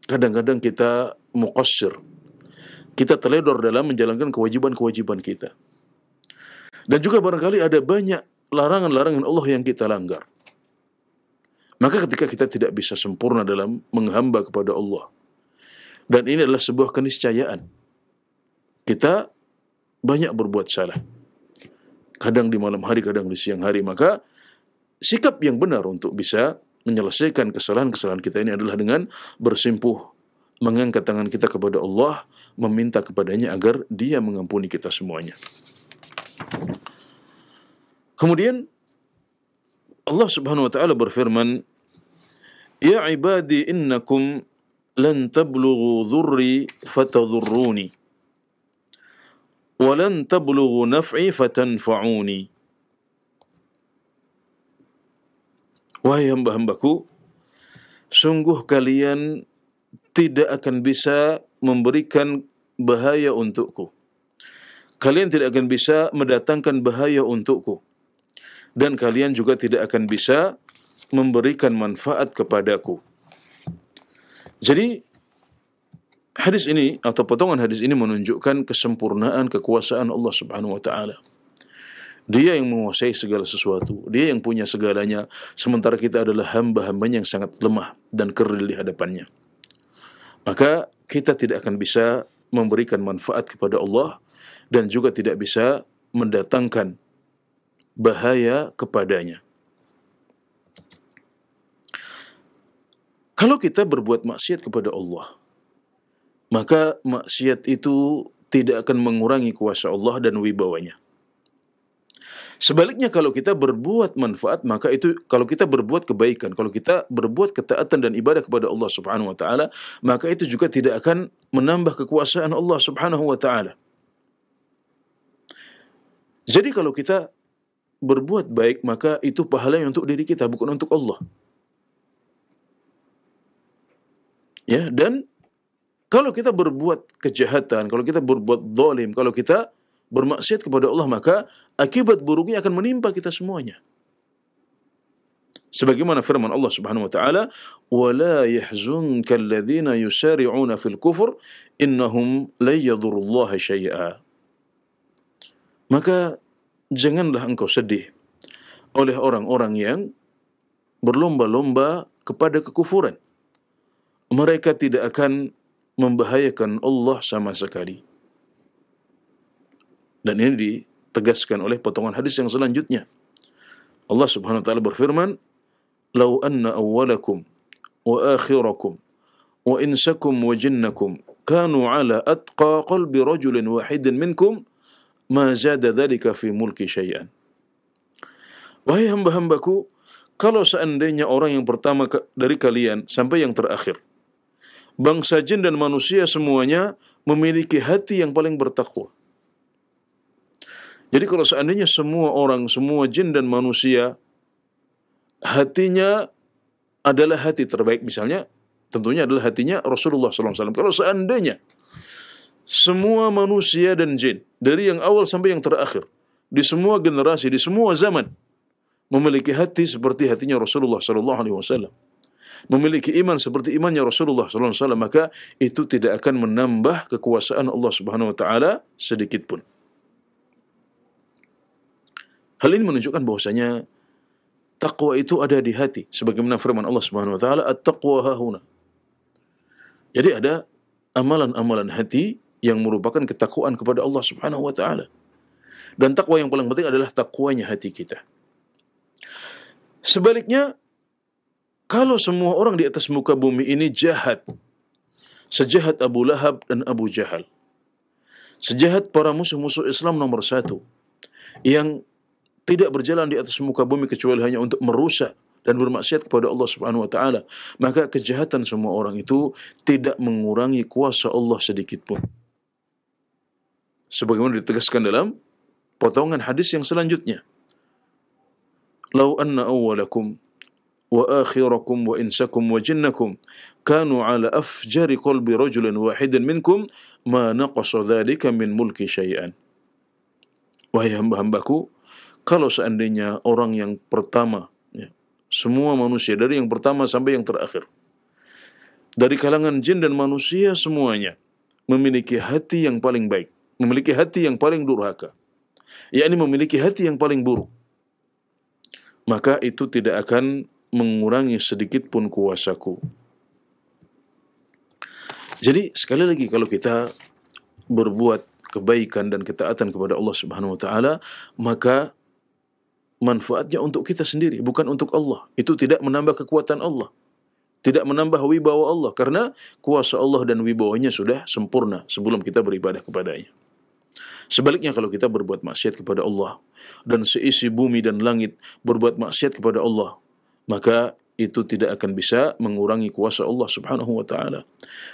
kadang-kadang kita muqassir. Kita teledor dalam menjalankan kewajiban-kewajiban kita. Dan juga barangkali ada banyak larangan-larangan Allah yang kita langgar. Maka ketika kita tidak bisa sempurna dalam menghamba kepada Allah, dan ini adalah sebuah keniscayaan, kita banyak berbuat salah, kadang di malam hari, kadang di siang hari, maka sikap yang benar untuk bisa menyelesaikan kesalahan-kesalahan kita ini adalah dengan bersimpuh, mengangkat tangan kita kepada Allah, meminta kepadanya agar Dia mengampuni kita semuanya. Kemudian Allah Subhanahu wa taala berfirman, "Ya ibadi innakum lan tablughu dhurri fatadhurruni wa lan tablughu naf'i fatanfa'uni." Wahai hamba-hambaku, sungguh kalian tidak akan bisa memberikan bahaya untukku. Kalian tidak akan bisa mendatangkan bahaya untukku. Dan kalian juga tidak akan bisa memberikan manfaat kepadaku. Jadi, hadis ini atau potongan hadis ini menunjukkan kesempurnaan kekuasaan Allah Subhanahu wa taala. Dia yang menguasai segala sesuatu, Dia yang punya segalanya, sementara kita adalah hamba-hambanya yang sangat lemah dan kerdil di hadapannya. Maka kita tidak akan bisa memberikan manfaat kepada Allah dan juga tidak bisa mendatangkan bahaya kepadanya. Kalau kita berbuat maksiat kepada Allah, maka maksiat itu tidak akan mengurangi kuasa Allah dan wibawanya. Sebaliknya, kalau kita berbuat manfaat, maka itu, kalau kita berbuat kebaikan, kalau kita berbuat ketaatan dan ibadah kepada Allah Subhanahu wa taala, maka itu juga tidak akan menambah kekuasaan Allah Subhanahu wa taala. Jadi kalau kita berbuat baik, maka itu pahalanya untuk diri kita, bukan untuk Allah. Ya, dan kalau kita berbuat kejahatan, kalau kita berbuat zalim, kalau kita bermaksiat kepada Allah, maka akibat buruknya akan menimpa kita semuanya. Sebagaimana firman Allah Subhanahu wa taala, "Wala yahzunka alladhina yusari'una fil kufur innahum la yadhurrullaha syai'a." Maka janganlah engkau sedih oleh orang-orang yang berlomba-lomba kepada kekufuran. Mereka tidak akan membahayakan Allah sama sekali. Dan ini ditegaskan oleh potongan hadis yang selanjutnya. Allah Subhanahu wa taala berfirman, "Lau anna awwalakum wa akhirakum wa insakum wa jinnakum kanu ala atqa qalbi rajulin wahidin minkum ma zada dzalika fi mulki syai'an." Wahai hamba-hambaku, kalau seandainya orang yang pertama dari kalian sampai yang terakhir, bangsa jin dan manusia semuanya memiliki hati yang paling bertakwa. Jadi kalau seandainya semua orang, semua jin dan manusia, hatinya adalah hati terbaik, misalnya, tentunya adalah hatinya Rasulullah SAW. Kalau seandainya semua manusia dan jin, dari yang awal sampai yang terakhir, di semua generasi, di semua zaman, memiliki hati seperti hatinya Rasulullah SAW, memiliki iman seperti imannya Rasulullah SAW, maka itu tidak akan menambah kekuasaan Allah Subhanahu wa taala sedikit pun. Hal ini menunjukkan bahwasanya takwa itu ada di hati, sebagaimana firman Allah Subhanahu wa taala, "At-taqwa hahuna." Jadi ada amalan-amalan hati yang merupakan ketakwaan kepada Allah Subhanahu wa taala. Dan takwa yang paling penting adalah takwanya hati kita. Sebaliknya, kalau semua orang di atas muka bumi ini jahat, sejahat Abu Lahab dan Abu Jahal, sejahat para musuh-musuh Islam nomor satu, yang tidak berjalan di atas muka bumi kecuali hanya untuk merusak dan bermaksiat kepada Allah Subhanahu wa taala, maka kejahatan semua orang itu tidak mengurangi kuasa Allah sedikit pun. Sebagaimana ditegaskan dalam potongan hadis yang selanjutnya. Lau anna awwalakum wa akhirakum wa insakum wa jinnakum kanu ala afjari qalbi rajulin wahidin minkum ma naqasa dhalika min mulki syai'an. Wahai hamba-hambaku, kalau seandainya orang yang pertama, ya, semua manusia dari yang pertama sampai yang terakhir, dari kalangan jin dan manusia semuanya memiliki hati yang paling baik, memiliki hati yang paling durhaka, yakni memiliki hati yang paling buruk, maka itu tidak akan mengurangi sedikit pun kuasaku. Jadi sekali lagi, kalau kita berbuat kebaikan dan ketaatan kepada Allah Subhanahu wa taala, maka manfaatnya untuk kita sendiri, bukan untuk Allah. Itu tidak menambah kekuatan Allah, tidak menambah wibawa Allah, karena kuasa Allah dan wibawanya sudah sempurna sebelum kita beribadah kepadanya. Sebaliknya, kalau kita berbuat maksiat kepada Allah dan seisi bumi dan langit berbuat maksiat kepada Allah, maka itu tidak akan bisa mengurangi kuasa Allah Subhanahu wa taala,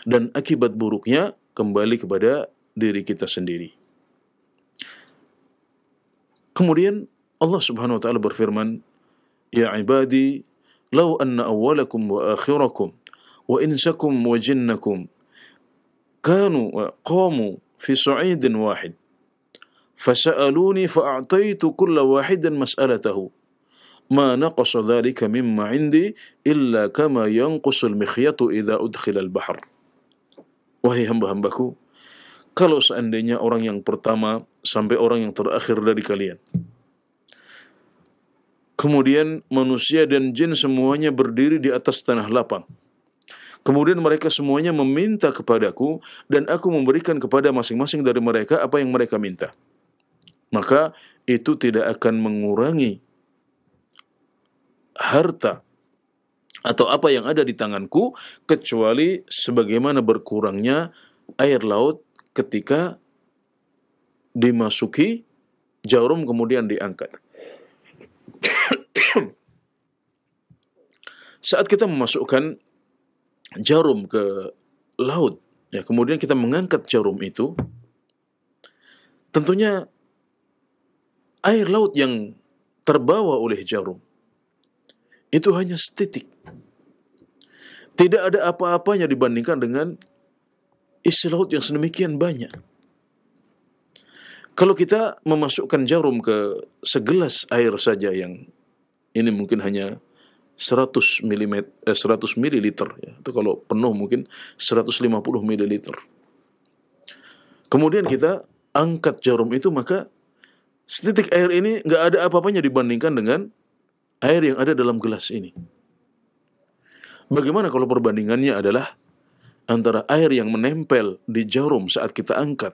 dan akibat buruknya kembali kepada diri kita sendiri. Kemudian Allah Subhanahu wa taala berfirman, ya ibadi law anna awwalakum wa akhirakum wa insakum wa jinnakum kanu qamu fi su'idin wahid fasa'aluni fa'ataitu kulla wahidin mas'alatahu ma naqasa dhalika mimma 'indi illa kama yanqusul mikhyatu idza udkhila al-bahr. Wahai hamba-hambaku, kalau seandainya orang yang pertama sampai orang yang terakhir dari kalian, kemudian manusia dan jin semuanya berdiri di atas tanah lapang, kemudian mereka semuanya meminta kepadaku, dan aku memberikan kepada masing-masing dari mereka apa yang mereka minta, maka itu tidak akan mengurangi harta atau apa yang ada di tanganku, kecuali sebagaimana berkurangnya air laut ketika dimasuki jarum kemudian diangkat. Saat kita memasukkan jarum ke laut, ya, kemudian kita mengangkat jarum itu, tentunya air laut yang terbawa oleh jarum itu hanya setitik. Tidak ada apa-apanya dibandingkan dengan isi laut yang sedemikian banyak. Kalau kita memasukkan jarum ke segelas air saja, yang ini mungkin hanya 100 mililiter, ya, atau kalau penuh mungkin 150 mililiter. Kemudian kita angkat jarum itu, maka setitik air ini nggak ada apa-apanya dibandingkan dengan air yang ada dalam gelas ini. Bagaimana kalau perbandingannya adalah antara air yang menempel di jarum saat kita angkat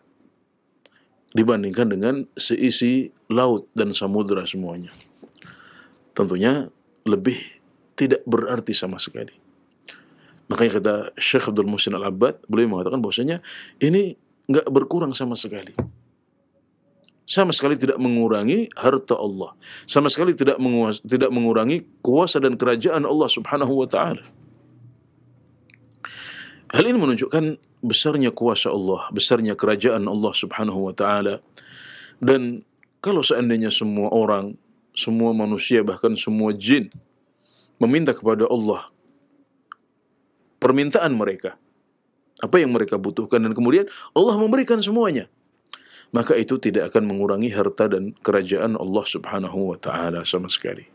dibandingkan dengan seisi laut dan samudera semuanya? Tentunya lebih tidak berarti sama sekali. Makanya kata Syekh Abdul Muhsin Al-Abbad, beliau mengatakan bahwasanya ini nggak berkurang sama sekali. Sama sekali tidak mengurangi harta Allah, sama sekali tidak mengurangi kuasa dan kerajaan Allah Subhanahu wa taala. Hal ini menunjukkan besarnya kuasa Allah, besarnya kerajaan Allah Subhanahu wa taala. Dan kalau seandainya semua orang, semua manusia, bahkan semua jin meminta kepada Allah permintaan mereka, apa yang mereka butuhkan, dan kemudian Allah memberikan semuanya, maka itu tidak akan mengurangi harta dan kerajaan Allah Subhanahu wa taala sama sekali.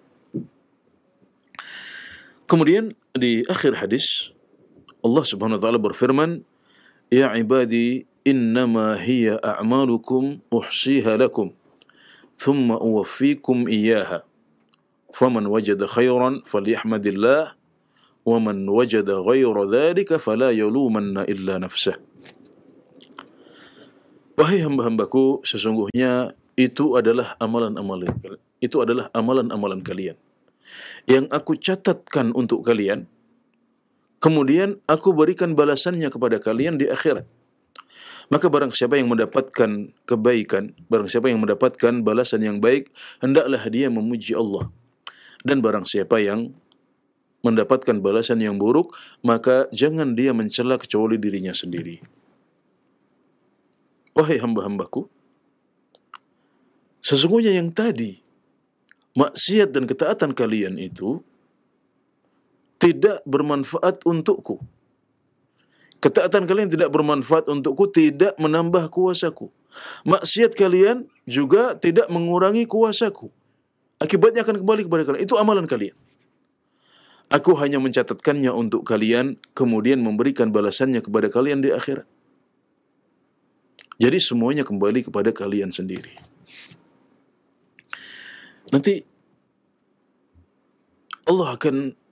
Kemudian di akhir hadis Allah Subhanahu wa taala berfirman, ya ibadi innama hiya a'malukum uhsiha lakum thumma uwaffikum iyyaha faman wajada khairan falyahmadillah wa man wajada ghayra dhalika fala yalumanna illa nafsah. Wahai hamba-hambaku, sesungguhnya itu adalah amalan-amalan kalian yang aku catatkan untuk kalian, kemudian aku berikan balasannya kepada kalian di akhirat. Maka barang siapa yang mendapatkan kebaikan, barang siapa yang mendapatkan balasan yang baik, hendaklah dia memuji Allah. Dan barang siapa yang mendapatkan balasan yang buruk, maka jangan dia mencela kecuali dirinya sendiri. Wahai hamba-hambaku, sesungguhnya yang tadi, maksiat dan ketaatan kalian itu tidak bermanfaat untukku. Ketaatan kalian tidak bermanfaat untukku, tidak menambah kuasaku. Maksiat kalian juga tidak mengurangi kuasaku. Akibatnya akan kembali kepada kalian. Itu amalan kalian. Aku hanya mencatatkannya untuk kalian, kemudian memberikan balasannya kepada kalian di akhirat. Jadi semuanya kembali kepada kalian sendiri. Nanti Allah akan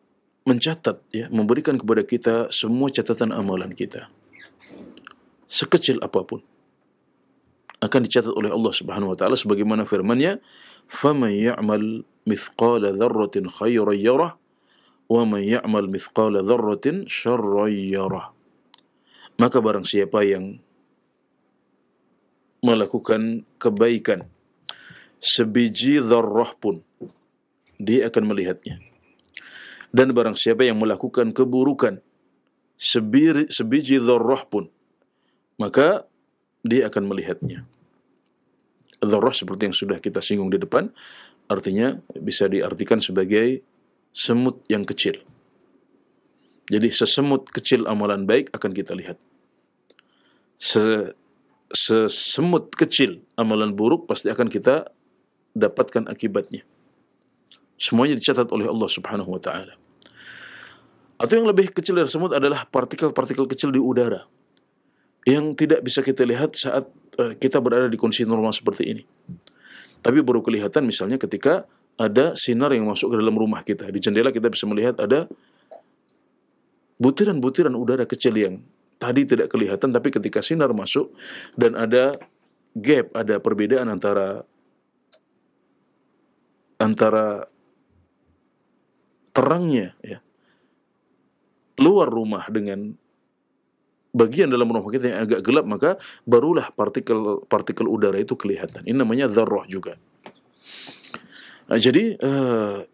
mencatat, ya, memberikan kepada kita semua catatan amalan kita, sekecil apapun, akan dicatat oleh Allah Subhanahu wa taala sebagaimana firman-Nya, "Faman ya'mal mithqala dzarratin khairan yarah, wa man ya'mal mithqala dzarratin syarran yarah." Maka barang siapa yang melakukan kebaikan sebiji dzarrah pun, dia akan melihatnya. Dan barang siapa yang melakukan keburukan sebiji dzarrah pun, maka dia akan melihatnya. Dzarrah seperti yang sudah kita singgung di depan, artinya bisa diartikan sebagai semut yang kecil. Jadi sesemut kecil amalan baik akan kita lihat. Sesemut kecil amalan buruk pasti akan kita dapatkan akibatnya. Semuanya dicatat oleh Allah Subhanahu wa taala. Atau yang lebih kecil dari semut adalah partikel-partikel kecil di udara yang tidak bisa kita lihat saat kita berada di kondisi normal seperti ini. Tapi baru kelihatan misalnya ketika ada sinar yang masuk ke dalam rumah kita. Di jendela kita bisa melihat ada butiran-butiran udara kecil yang tadi tidak kelihatan, tapi ketika sinar masuk dan ada gap, ada perbedaan antara terangnya, ya, luar rumah dengan bagian dalam rumah kita yang agak gelap, maka barulah partikel udara itu kelihatan. Ini namanya dzarrah juga. Jadi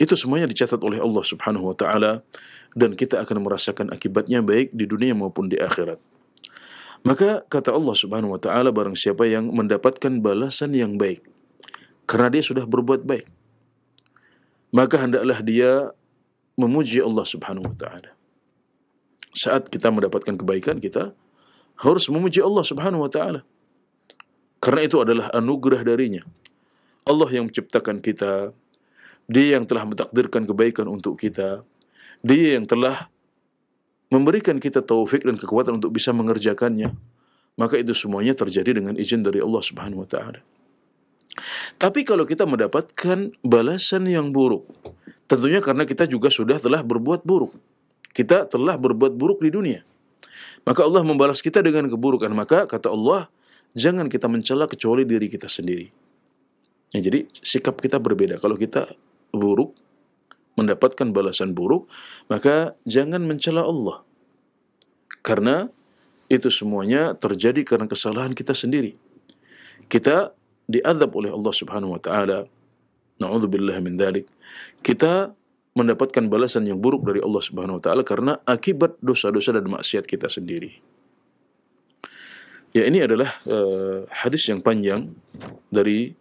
itu semuanya dicatat oleh Allah Subhanahu wa taala dan kita akan merasakan akibatnya baik di dunia maupun di akhirat. Maka kata Allah Subhanahu wa taala, barang siapa yang mendapatkan balasan yang baik karena dia sudah berbuat baik, maka hendaklah dia memuji Allah Subhanahu wa taala. Saat kita mendapatkan kebaikan, kita harus memuji Allah Subhanahu wa taala. Karena itu adalah anugerah darinya. Allah yang menciptakan kita, Dia yang telah mentakdirkan kebaikan untuk kita, Dia yang telah memberikan kita taufik dan kekuatan untuk bisa mengerjakannya. Maka itu semuanya terjadi dengan izin dari Allah Subhanahu wa taala. Tapi kalau kita mendapatkan balasan yang buruk, tentunya karena kita juga telah berbuat buruk. Kita telah berbuat buruk di dunia. Maka Allah membalas kita dengan keburukan. Maka kata Allah, jangan kita mencela kecuali diri kita sendiri. Ya, jadi sikap kita berbeda. Kalau kita buruk, mendapatkan balasan buruk, maka jangan mencela Allah. Karena itu semuanya terjadi karena kesalahan kita sendiri. Kita diazab oleh Allah Subhanahu wa taala. Na'udzubillah min dzalik. Kita mendapatkan balasan yang buruk dari Allah Subhanahu wa taala karena akibat dosa-dosa dan maksiat kita sendiri. Ya, ini adalah hadis yang panjang dari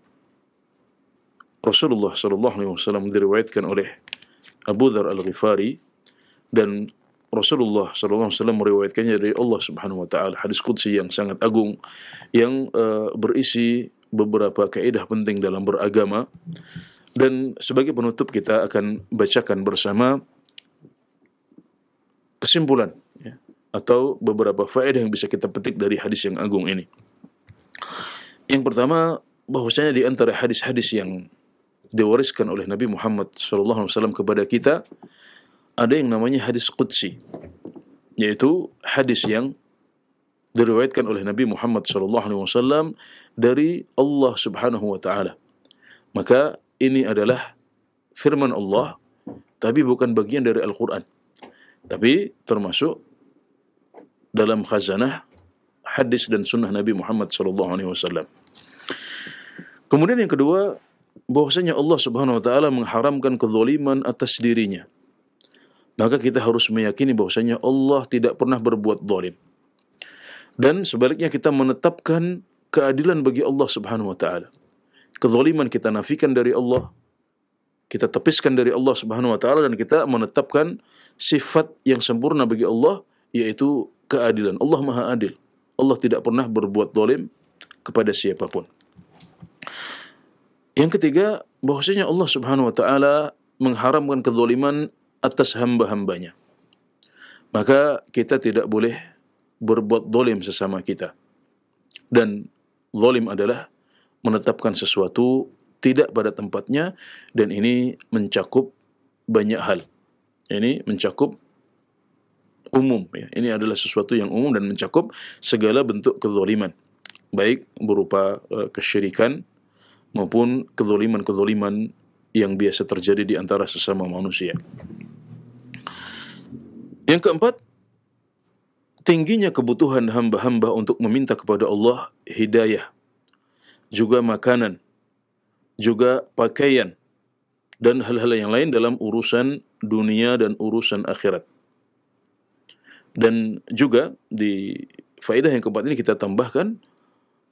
Rasulullah sallallahu alaihi wasallam, diriwayatkan oleh Abu Dzar Al-Ghifari, dan Rasulullah sallallahu alaihi wasallam meriwayatkannya dari Allah Subhanahu wa taala. Hadis qudsi yang sangat agung yang berisi beberapa kaidah penting dalam beragama. Dan sebagai penutup kita akan bacakan bersama kesimpulan, ya, atau beberapa faedah yang bisa kita petik dari hadis yang agung ini. Yang pertama, bahwasanya di antara hadis-hadis yang diwariskan oleh Nabi Muhammad SAW kepada kita, ada yang namanya hadis qudsi, yaitu hadis yang diriwayatkan oleh Nabi Muhammad SAW dari Allah Subhanahu wa taala. Maka ini adalah firman Allah, tapi bukan bagian dari Al-Qur'an, tapi termasuk dalam khazanah hadis dan sunnah Nabi Muhammad SAW. Kemudian yang kedua, bahwasanya Allah Subhanahu wa taala mengharamkan kezaliman atas dirinya. Maka kita harus meyakini bahwasanya Allah tidak pernah berbuat zalim. Dan sebaliknya kita menetapkan keadilan bagi Allah Subhanahu wa taala. Kezaliman kita nafikan dari Allah, kita tepiskan dari Allah Subhanahu wa taala, dan kita menetapkan sifat yang sempurna bagi Allah, yaitu keadilan. Allah Maha Adil. Allah tidak pernah berbuat zalim kepada siapapun. Yang ketiga, bahwasanya Allah Subhanahu wa taala mengharamkan kezaliman atas hamba-hambanya. Maka kita tidak boleh berbuat zalim sesama kita. Dan zalim adalah menetapkan sesuatu tidak pada tempatnya, dan ini mencakup banyak hal. Ini mencakup umum, ya. Ini adalah sesuatu yang umum dan mencakup segala bentuk kezaliman, baik berupa kesyirikan maupun kezaliman-kezaliman yang biasa terjadi di antara sesama manusia. Yang keempat, tingginya kebutuhan hamba-hamba untuk meminta kepada Allah hidayah, juga makanan, juga pakaian, dan hal-hal yang lain dalam urusan dunia dan urusan akhirat. Dan juga di faedah yang keempat ini kita tambahkan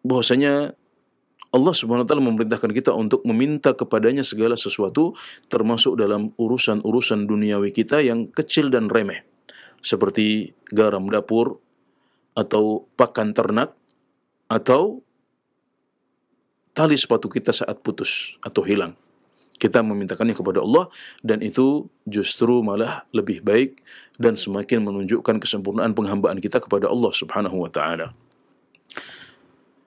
bahwasanya Allah Subhanahu wa taala memerintahkan kita untuk meminta kepadanya segala sesuatu, termasuk dalam urusan-urusan duniawi kita yang kecil dan remeh, seperti garam dapur, atau pakan ternak, atau tali sepatu kita saat putus atau hilang. Kita memintakannya kepada Allah, dan itu justru malah lebih baik dan semakin menunjukkan kesempurnaan penghambaan kita kepada Allah Subhanahu wa taala.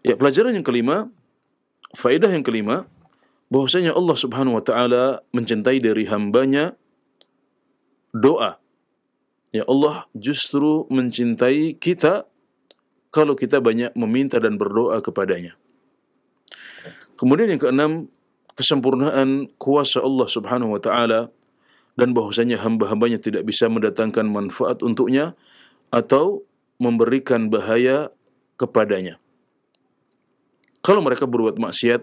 Ya, pelajaran yang kelima, faedah yang kelima, bahwasanya Allah Subhanahu wa taala mencintai dari hambanya doa. Ya, Allah justru mencintai kita kalau kita banyak meminta dan berdoa kepadanya. Kemudian yang keenam, kesempurnaan kuasa Allah Subhanahu wa taala, dan bahwasanya hamba-hambanya tidak bisa mendatangkan manfaat untuknya atau memberikan bahaya kepadanya. Kalau mereka berbuat maksiat,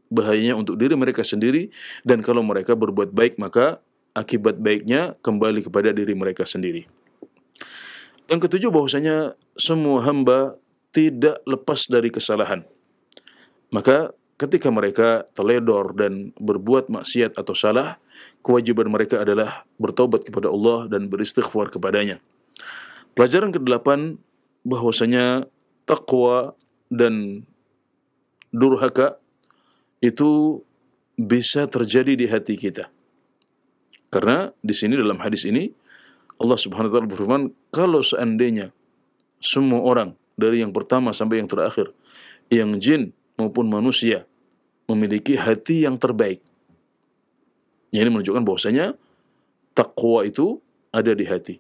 bahayanya untuk diri mereka sendiri, dan kalau mereka berbuat baik, maka akibat baiknya kembali kepada diri mereka sendiri. Yang ketujuh, bahwasanya semua hamba tidak lepas dari kesalahan. Maka ketika mereka teledor dan berbuat maksiat atau salah, kewajiban mereka adalah bertaubat kepada Allah dan beristighfar kepadanya. Pelajaran ke-8, bahwasanya takwa dan durhaka itu bisa terjadi di hati kita. Karena di sini, dalam hadis ini, Allah Subhanahu wa taala berfirman, kalau seandainya semua orang dari yang pertama sampai yang terakhir, yang jin maupun manusia, memiliki hati yang terbaik. Ini menunjukkan bahwasanya takwa itu ada di hati.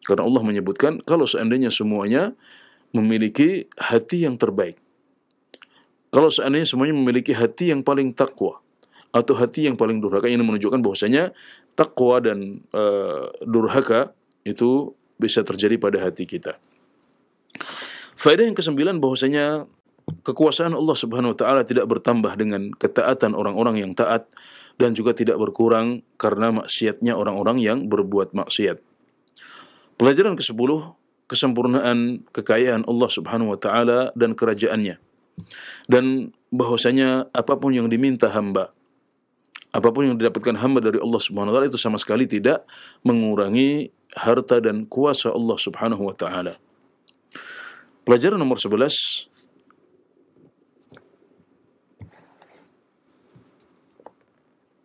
Karena Allah menyebutkan kalau seandainya semuanya memiliki hati yang terbaik. Kalau seandainya semuanya memiliki hati yang paling takwa atau hati yang paling durhaka, ini menunjukkan bahwasanya takwa dan durhaka itu bisa terjadi pada hati kita. Faedah yang ke-9, bahwasanya kekuasaan Allah Subhanahu wa taala tidak bertambah dengan ketaatan orang-orang yang taat, dan juga tidak berkurang karena maksiatnya orang-orang yang berbuat maksiat. Pelajaran ke-10, kesempurnaan kekayaan Allah Subhanahu wa taala dan kerajaannya. Dan bahwasanya apapun yang diminta hamba, apapun yang didapatkan hamba dari Allah Subhanahu wa taala, itu sama sekali tidak mengurangi harta dan kuasa Allah Subhanahu wa taala. Pelajaran nomor 11,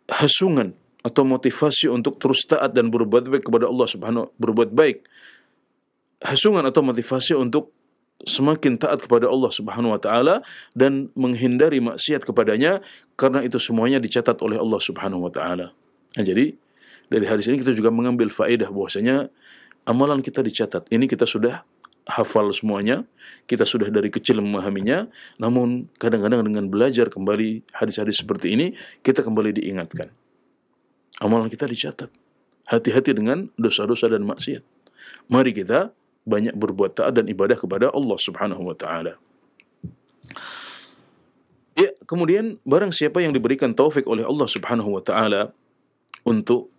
hasungan atau motivasi untuk terus taat dan berbuat baik kepada Allah Subhanahu, berbuat baik. Hasungan atau motivasi untuk semakin taat kepada Allah Subhanahu wa taala dan menghindari maksiat kepadanya, karena itu semuanya dicatat oleh Allah Subhanahu wa taala. Nah, jadi dari hadis ini kita juga mengambil faedah bahwasanya amalan kita dicatat. Ini kita sudah hafal semuanya, kita sudah dari kecil memahaminya, namun kadang-kadang dengan belajar kembali hadis-hadis seperti ini, kita kembali diingatkan. Amalan kita dicatat. Hati-hati dengan dosa-dosa dan maksiat. Mari kita banyak berbuat taat dan ibadah kepada Allah Subhanahu wa taala. Ya, kemudian barang siapa yang diberikan taufik oleh Allah Subhanahu wa taala untuk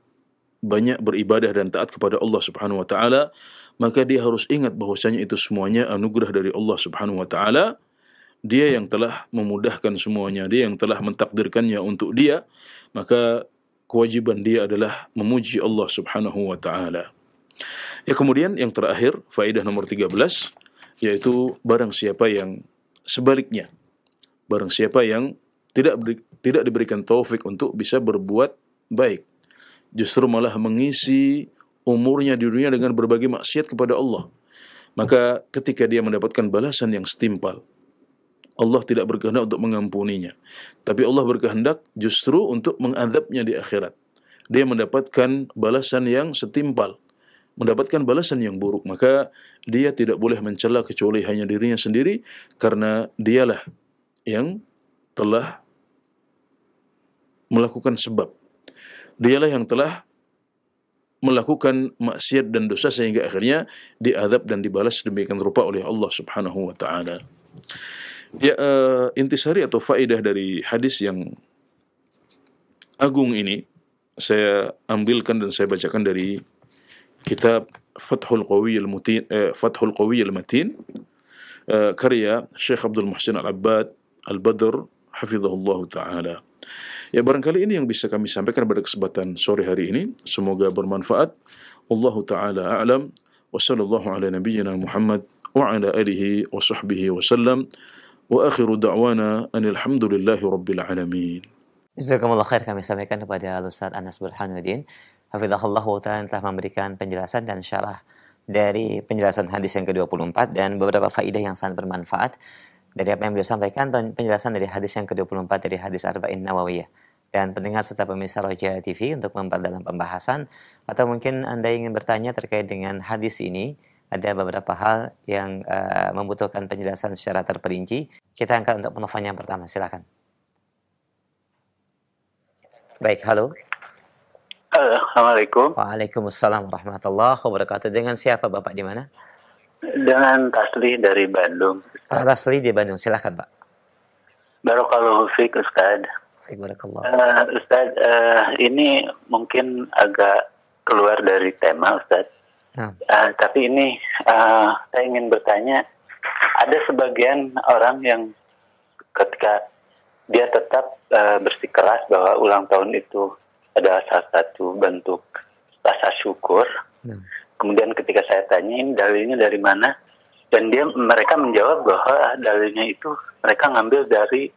banyak beribadah dan taat kepada Allah Subhanahu wa taala, maka dia harus ingat bahwasanya itu semuanya anugerah dari Allah Subhanahu wa taala. Dia yang telah memudahkan semuanya, dia yang telah mentakdirkannya untuk dia, maka kewajiban dia adalah memuji Allah Subhanahu wa taala. Ya, kemudian yang terakhir, faedah nomor 13, yaitu barang siapa yang sebaliknya, barang siapa yang tidak diberikan taufik untuk bisa berbuat baik, justru malah mengisi umurnya di dunia dengan berbagai maksiat kepada Allah, maka ketika dia mendapatkan balasan yang setimpal, Allah tidak berkehendak untuk mengampuninya, tapi Allah berkehendak justru untuk mengadabnya di akhirat. Dia mendapatkan balasan yang setimpal, mendapatkan balasan yang buruk, maka dia tidak boleh mencela kecuali hanya dirinya sendiri, karena dialah yang telah melakukan sebab. Dialah yang telah melakukan maksiat dan dosa sehingga akhirnya diazab dan dibalas demikian rupa oleh Allah Subhanahu wa taala. Ya, intisari atau faedah dari hadis yang agung ini saya ambilkan dan saya bacakan dari kitab Fathul Qawiyyil Matin, karya Syekh Abdul Muhsin Al-Abbad Al-Badr hafizahullah taala. Ya, barangkali ini yang bisa kami sampaikan pada kesempatan sore hari ini. Semoga bermanfaat. Wallahu ta'ala a'lam. Wa sallallahu ala nabiyyina Muhammad wa ala alihi wa sahbihi wa sallam. Wa akhiru da'wana anil hamdulillahi rabbil alamin. Jazakumullah khair, kami sampaikan kepada Ustaz Anas Burhanuddin hafizahullah ta'ala telah memberikan penjelasan dan syarah dari penjelasan hadis yang ke-24 dan beberapa faedah yang sangat bermanfaat dari apa yang beliau sampaikan, penjelasan dari hadis yang ke-24 dari hadis Arba'in Nawawiyah. Dan pendengar serta pemirsa Roja TV, untuk memperdalam pembahasan atau mungkin Anda ingin bertanya terkait dengan hadis ini, ada beberapa hal yang membutuhkan penjelasan secara terperinci. Kita angkat untuk penelpon yang pertama, silakan. Baik, halo. Assalamualaikum. Waalaikumsalam warahmatullahi wabarakatuh. Dengan siapa Bapak, di mana? Dengan Tasli dari Bandung. Pak Tasli di Bandung, silakan Pak. Barakallahu fiik Ustaz. Barakallahu. Ustaz, ini mungkin agak keluar dari tema Ustaz. Nah. Tapi ini saya ingin bertanya, ada sebagian orang yang ketika dia tetap bersikeras bahwa ulang tahun itu adalah salah satu bentuk rasa syukur. Nah. Kemudian ketika saya tanya ini dalilnya dari mana, dan mereka menjawab bahwa dalilnya itu mereka ngambil dari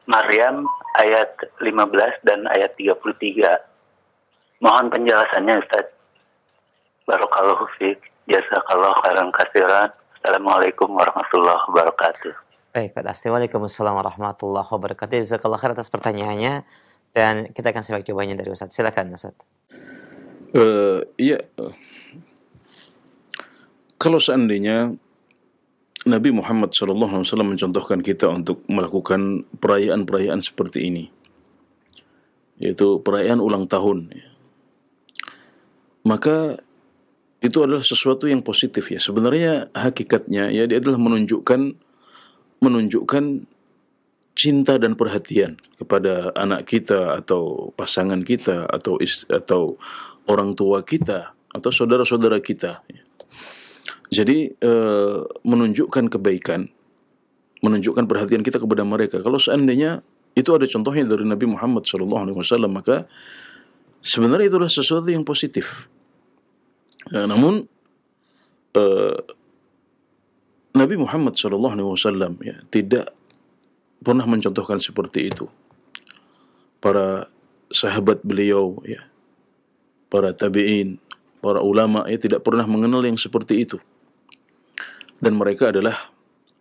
Maryam ayat 15 dan ayat 33. Mohon penjelasannya Ustaz. Barakallahu fiik. Jazakallahu khairan katsiran. Assalamualaikum warahmatullahi wabarakatuh. Baik, Pak Tasli. Waalaikumsalam warahmatullahi wabarakatuh. Jazakallahu khair atas pertanyaannya, dan kita akan simak jawabannya dari Ustaz. Silakan Ustaz. Iya, kalau seandainya Nabi Muhammad SAW mencontohkan kita untuk melakukan perayaan-perayaan seperti ini, yaitu perayaan ulang tahun, maka itu adalah sesuatu yang positif ya. Sebenarnya hakikatnya ya, dia adalah menunjukkan cinta dan perhatian kepada anak kita atau pasangan kita atau orang tua kita atau saudara-saudara kita. Jadi menunjukkan kebaikan, menunjukkan perhatian kita kepada mereka. Kalau seandainya itu ada contohnya dari Nabi Muhammad SAW, maka sebenarnya itu adalah sesuatu yang positif. Namun Nabi Muhammad SAW ya tidak pernah mencontohkan seperti itu. Para sahabat beliau ya, para tabi'in, para ulama ya tidak pernah mengenal yang seperti itu. Dan mereka adalah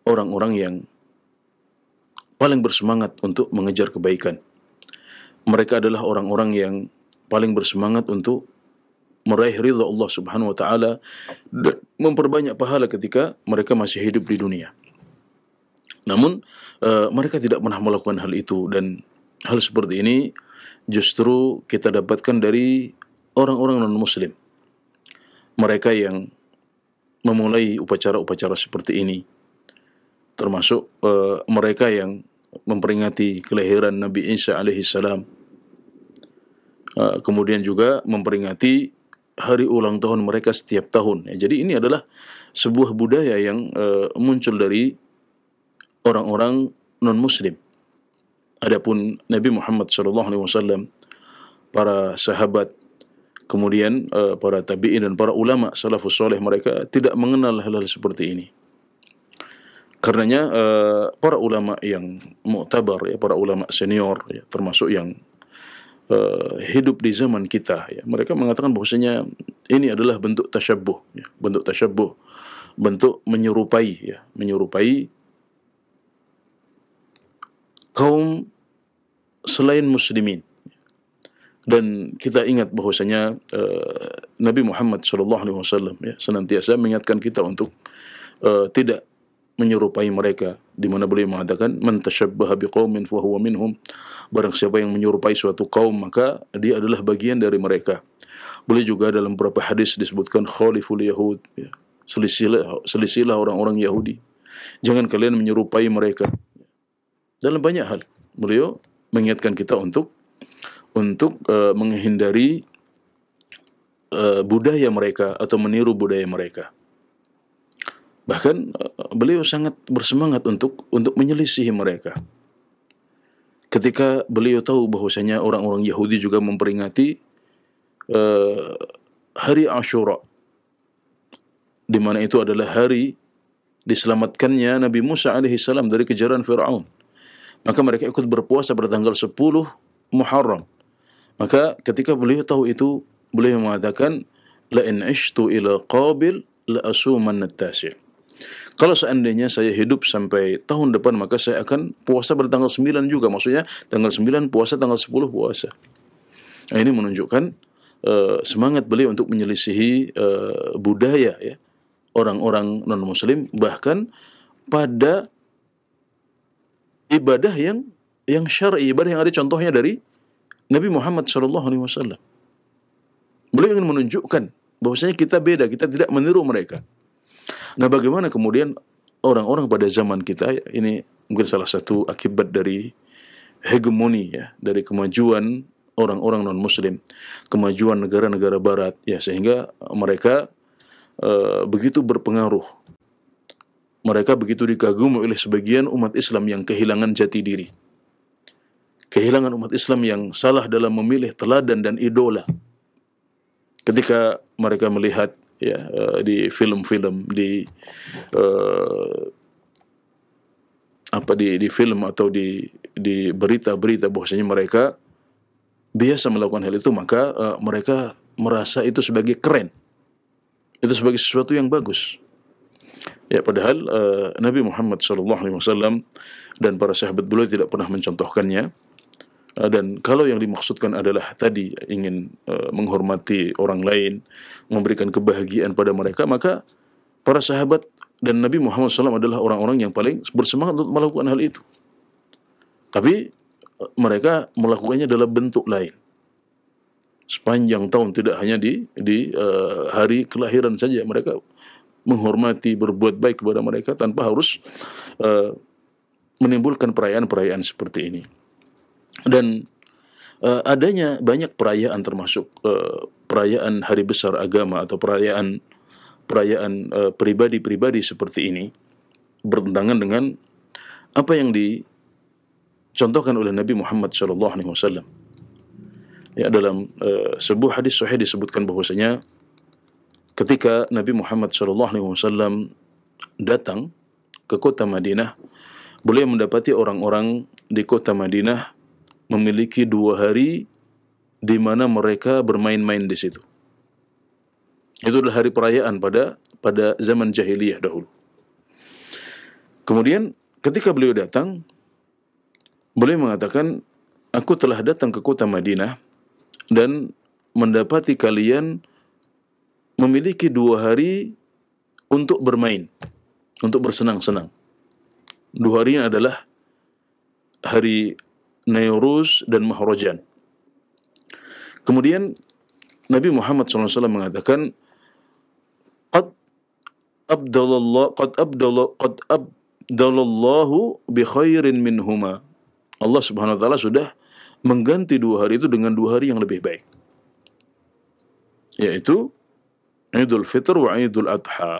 orang-orang yang paling bersemangat untuk mengejar kebaikan. Mereka adalah orang-orang yang paling bersemangat untuk meraih ridha Allah Subhanahu wa taala dan memperbanyak pahala ketika mereka masih hidup di dunia. Namun mereka tidak pernah melakukan hal itu, dan hal seperti ini justru kita dapatkan dari orang-orang non-muslim. Mereka yang memulai upacara-upacara seperti ini, termasuk mereka yang memperingati kelahiran Nabi Isa alaihi salam, kemudian juga memperingati hari ulang tahun mereka setiap tahun. Jadi ini adalah sebuah budaya yang muncul dari orang-orang non-muslim. Adapun Nabi Muhammad SAW, para sahabat, kemudian para tabi'in dan para ulama salafus soleh, mereka tidak mengenal hal-hal seperti ini. Karenanya para ulama yang mu'tabar, ya, para ulama senior, ya, termasuk yang hidup di zaman kita, ya, mereka mengatakan bahwasanya ini adalah bentuk tasyabbuh, ya, bentuk menyerupai, ya, menyerupai kaum selain muslimin. Dan kita ingat bahwasanya Nabi Muhammad SAW, ya, senantiasa mengingatkan kita untuk tidak menyerupai mereka, di mana beliau mengatakan man tasyabbaha biqaumin fahuwa minhum, barang siapa yang menyerupai suatu kaum maka dia adalah bagian dari mereka. Beliau juga dalam beberapa hadis disebutkan khaliful yahud, ya, selisilah orang-orang Yahudi, jangan kalian menyerupai mereka. Dalam banyak hal beliau mengingatkan kita untuk menghindari budaya mereka atau meniru budaya mereka. Bahkan beliau sangat bersemangat untuk menyelisihi mereka. Ketika beliau tahu bahwasanya orang-orang Yahudi juga memperingati hari Ashura, di mana itu adalah hari diselamatkannya Nabi Musa alaihi salam dari kejaran Firaun. Maka mereka ikut berpuasa pada tanggal 10 Muharram. Maka ketika beliau tahu itu, beliau mengatakan, la in ishtu ila qabil la asumanna at-tasi'. Kalau seandainya saya hidup sampai tahun depan, maka saya akan puasa pada tanggal 9 juga. Maksudnya tanggal 9 puasa, tanggal 10 puasa. Nah, ini menunjukkan semangat beliau untuk menyelisihi budaya, ya, orang-orang non-muslim, bahkan pada ibadah yang syar'i, ibadah yang ada contohnya dari Nabi Muhammad SAW. Beliau ingin menunjukkan bahwasanya kita beda, kita tidak meniru mereka. Nah, bagaimana kemudian orang-orang pada zaman kita, ya, ini mungkin salah satu akibat dari hegemoni, ya, dari kemajuan orang-orang non-muslim, kemajuan negara-negara barat, ya, sehingga mereka begitu berpengaruh. Mereka begitu dikagumi oleh sebagian umat Islam yang kehilangan jati diri. Kehilangan umat Islam yang salah dalam memilih teladan dan idola. Ketika mereka melihat, ya, di film-film, di film atau di berita-berita bahwasanya mereka biasa melakukan hal itu, maka mereka merasa itu sebagai keren. Itu sebagai sesuatu yang bagus. Ya, padahal Nabi Muhammad SAW dan para sahabat beliau tidak pernah mencontohkannya. Dan kalau yang dimaksudkan adalah tadi ingin menghormati orang lain, memberikan kebahagiaan pada mereka, maka para sahabat dan Nabi Muhammad SAW adalah orang-orang yang paling bersemangat untuk melakukan hal itu. Tapi mereka melakukannya dalam bentuk lain. Sepanjang tahun, tidak hanya di hari kelahiran saja, mereka menghormati, berbuat baik kepada mereka tanpa harus menimbulkan perayaan-perayaan seperti ini. Dan adanya banyak perayaan, termasuk perayaan hari besar agama atau perayaan pribadi-pribadi seperti ini, bertentangan dengan apa yang dicontohkan oleh Nabi Muhammad SAW. Ya, dalam sebuah hadis sahih disebutkan bahwasanya ketika Nabi Muhammad SAW datang ke kota Madinah, beliau mendapati orang-orang di kota Madinah memiliki 2 hari di mana mereka bermain-main di situ. Itu adalah hari perayaan pada zaman jahiliyah dahulu. Kemudian ketika beliau datang, beliau mengatakan, aku telah datang ke kota Madinah dan mendapati kalian memiliki 2 hari untuk bermain, untuk bersenang-senang. 2 hari ini adalah hari Nairuz dan Mahrajan. Kemudian Nabi Muhammad SAW mengatakan, qad abdalallahu bi khairin minhuma. Allah Subhanahu wa taala sudah mengganti 2 hari itu dengan 2 hari yang lebih baik, yaitu Idul Fitr wa Idul Adha.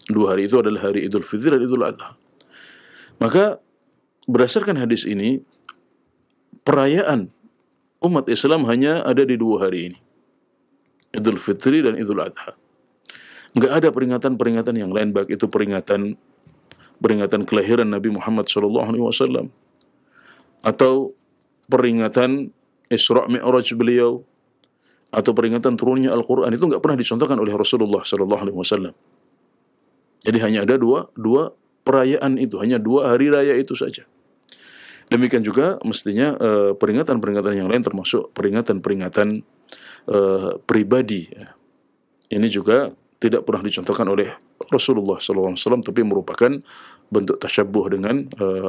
2 hari itu adalah hari Idul Fitr dan Idul Adha. Maka berdasarkan hadis ini, perayaan umat Islam hanya ada di 2 hari ini, Idul Fitri dan Idul Adha. Enggak ada peringatan-peringatan yang lain, baik itu peringatan kelahiran Nabi Muhammad SAW atau peringatan Isra Mi'raj beliau atau peringatan turunnya Al-Quran. Itu enggak pernah dicontohkan oleh Rasulullah SAW. Jadi hanya ada dua perayaan itu, hanya 2 hari raya itu saja. Demikian juga mestinya peringatan-peringatan yang lain, termasuk peringatan-peringatan pribadi. Ini juga tidak pernah dicontohkan oleh Rasulullah SAW, tapi merupakan bentuk tasyabbuh dengan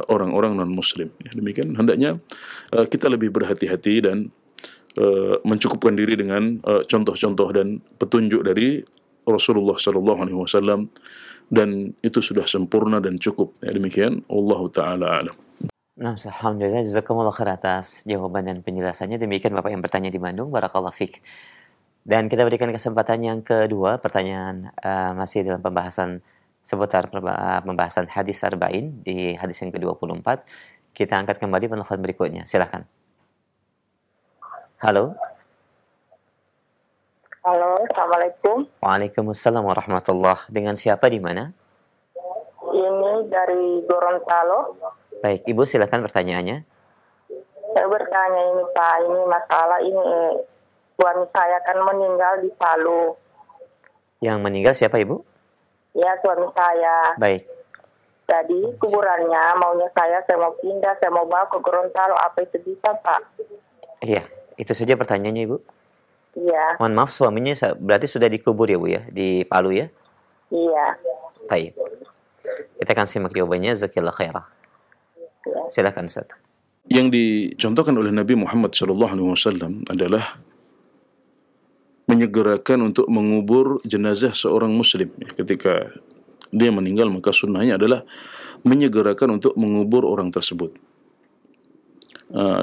orang-orang non-Muslim. Demikian hendaknya kita lebih berhati-hati dan mencukupkan diri dengan contoh-contoh dan petunjuk dari Rasulullah SAW, dan itu sudah sempurna dan cukup. Demikian, Wallahu ta'ala a'lam. Nah, alhamdulillah, jazakumullah khair atas jawaban dan penjelasannya. Demikian Bapak yang bertanya di Bandung, barakallahu fiik. Dan kita berikan kesempatan yang kedua, pertanyaan masih dalam pembahasan seputar pembahasan hadis arba'in di hadis yang ke-24. Kita angkat kembali penelpon berikutnya. Silakan. Halo. Halo, Assalamualaikum. Waalaikumsalam warahmatullah. Dengan siapa di mana? Ini dari Gorontalo. Baik, Ibu silakan pertanyaannya. Saya bertanya ini Pak, ini masalah ini suami saya kan meninggal di Palu. Yang meninggal siapa Ibu? Ya, suami saya. Baik. Jadi kuburannya maunya saya mau pindah, saya mau bawa ke Gorontalo. Apa itu bisa Pak? Iya, itu saja pertanyaannya Ibu. Iya. Mohon maaf, suaminya berarti sudah dikubur ya Bu ya, di Palu ya? Iya. Baik. Kita akan simak jawabannya, Zakillah khairah. Ya. Silakan Ustaz. Yang dicontohkan oleh Nabi Muhammad SAW adalah menyegerakan untuk mengubur jenazah seorang muslim. Ketika dia meninggal, maka sunnahnya adalah menyegerakan untuk mengubur orang tersebut.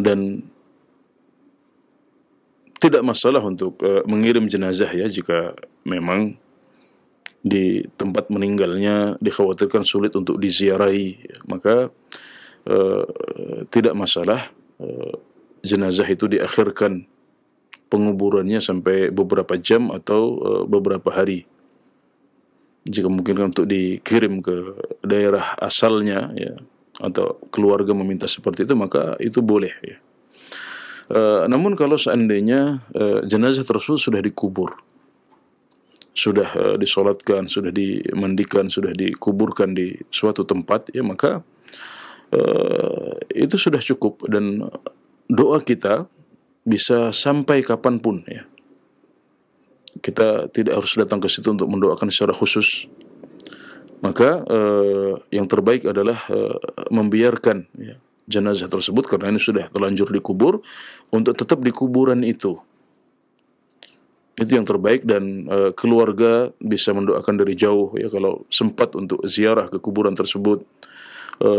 Dan tidak masalah untuk mengirim jenazah ya, jika memang di tempat meninggalnya dikhawatirkan sulit untuk diziarahi, maka tidak masalah jenazah itu diakhirkan penguburannya sampai beberapa jam atau beberapa hari. Jika mungkin untuk dikirim ke daerah asalnya ya, atau keluarga meminta seperti itu, maka itu boleh ya. Namun kalau seandainya jenazah tersebut sudah dikubur, sudah disolatkan, sudah dimandikan, sudah dikuburkan di suatu tempat ya, maka itu sudah cukup, dan doa kita bisa sampai kapanpun ya. Kita tidak harus datang ke situ untuk mendoakan secara khusus. Maka yang terbaik adalah membiarkan ya, jenazah tersebut, karena ini sudah terlanjur dikubur, untuk tetap di kuburan itu. Itu yang terbaik, dan keluarga bisa mendoakan dari jauh ya, kalau sempat untuk ziarah ke kuburan tersebut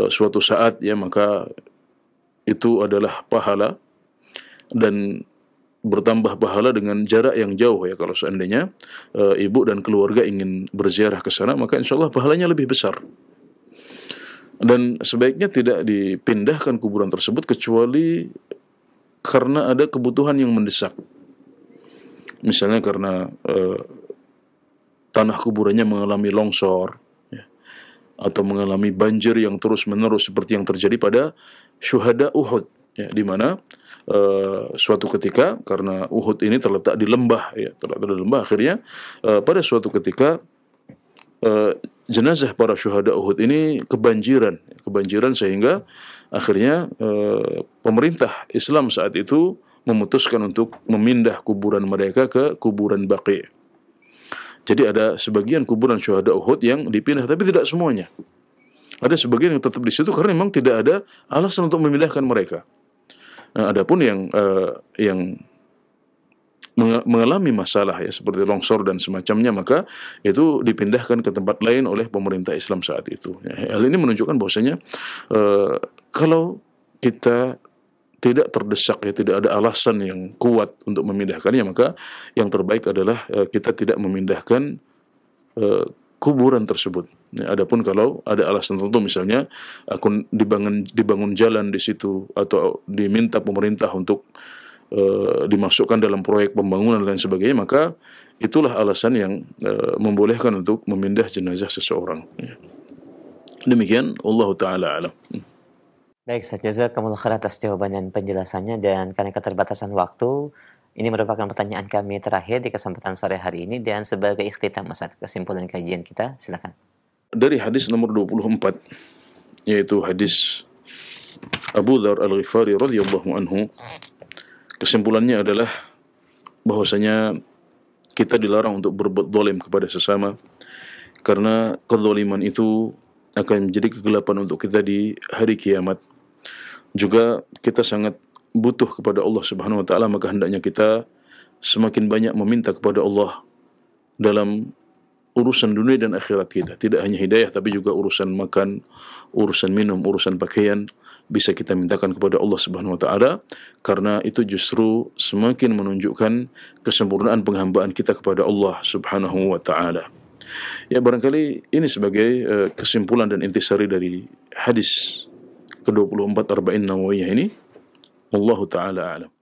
suatu saat ya, maka itu adalah pahala, dan bertambah pahala dengan jarak yang jauh ya. Kalau seandainya ibu dan keluarga ingin berziarah ke sana, maka insyaallah pahalanya lebih besar. Dan sebaiknya tidak dipindahkan kuburan tersebut kecuali karena ada kebutuhan yang mendesak. Misalnya karena tanah kuburannya mengalami longsor ya, atau mengalami banjir yang terus-menerus seperti yang terjadi pada syuhada Uhud ya, di mana suatu ketika, karena Uhud ini terletak di lembah ya, akhirnya pada suatu ketika jenazah para syuhada Uhud ini kebanjiran sehingga akhirnya pemerintah Islam saat itu memutuskan untuk memindah kuburan mereka ke kuburan Baqi. Jadi ada sebagian kuburan syuhada Uhud yang dipindah, tapi tidak semuanya. Ada sebagian yang tetap di situ karena memang tidak ada alasan untuk memindahkan mereka. Nah, adapun yang mengalami masalah ya seperti longsor dan semacamnya, maka itu dipindahkan ke tempat lain oleh pemerintah Islam saat itu. Ya, hal ini menunjukkan bahwasanya kalau kita tidak terdesak, ya tidak ada alasan yang kuat untuk memindahkannya, maka yang terbaik adalah kita tidak memindahkan kuburan tersebut. Ya, adapun kalau ada alasan tertentu, misalnya akan dibangun jalan di situ atau diminta pemerintah untuk dimasukkan dalam proyek pembangunan dan sebagainya, maka itulah alasan yang membolehkan untuk memindah jenazah seseorang. Ya. Demikian, Allah Ta'ala alam. Baik, Ustaz, jazakumullah khair atas jawaban dan penjelasannya, dan karena keterbatasan waktu, ini merupakan pertanyaan kami terakhir di kesempatan sore hari ini, dan sebagai ikhtitam, Ustaz, kesimpulan kajian kita, silakan. Dari hadis nomor 24, yaitu hadis Abu Dzar Al-Ghifari radhiyallahu anhu, kesimpulannya adalah bahwasanya kita dilarang untuk berbuat zalim kepada sesama, karena kezaliman itu akan menjadi kegelapan untuk kita di hari kiamat. Juga kita sangat butuh kepada Allah Subhanahu wa taala, maka hendaknya kita semakin banyak meminta kepada Allah dalam urusan dunia dan akhirat kita. Tidak hanya hidayah, tapi juga urusan makan, urusan minum, urusan pakaian bisa kita mintakan kepada Allah Subhanahu wa taala, karena itu justru semakin menunjukkan kesempurnaan penghambaan kita kepada Allah Subhanahu wa taala. Ya, barangkali ini sebagai kesimpulan dan intisari dari hadis ke-24 Arba'in Nawawiyah ini. Wallahu ta'ala a'lam.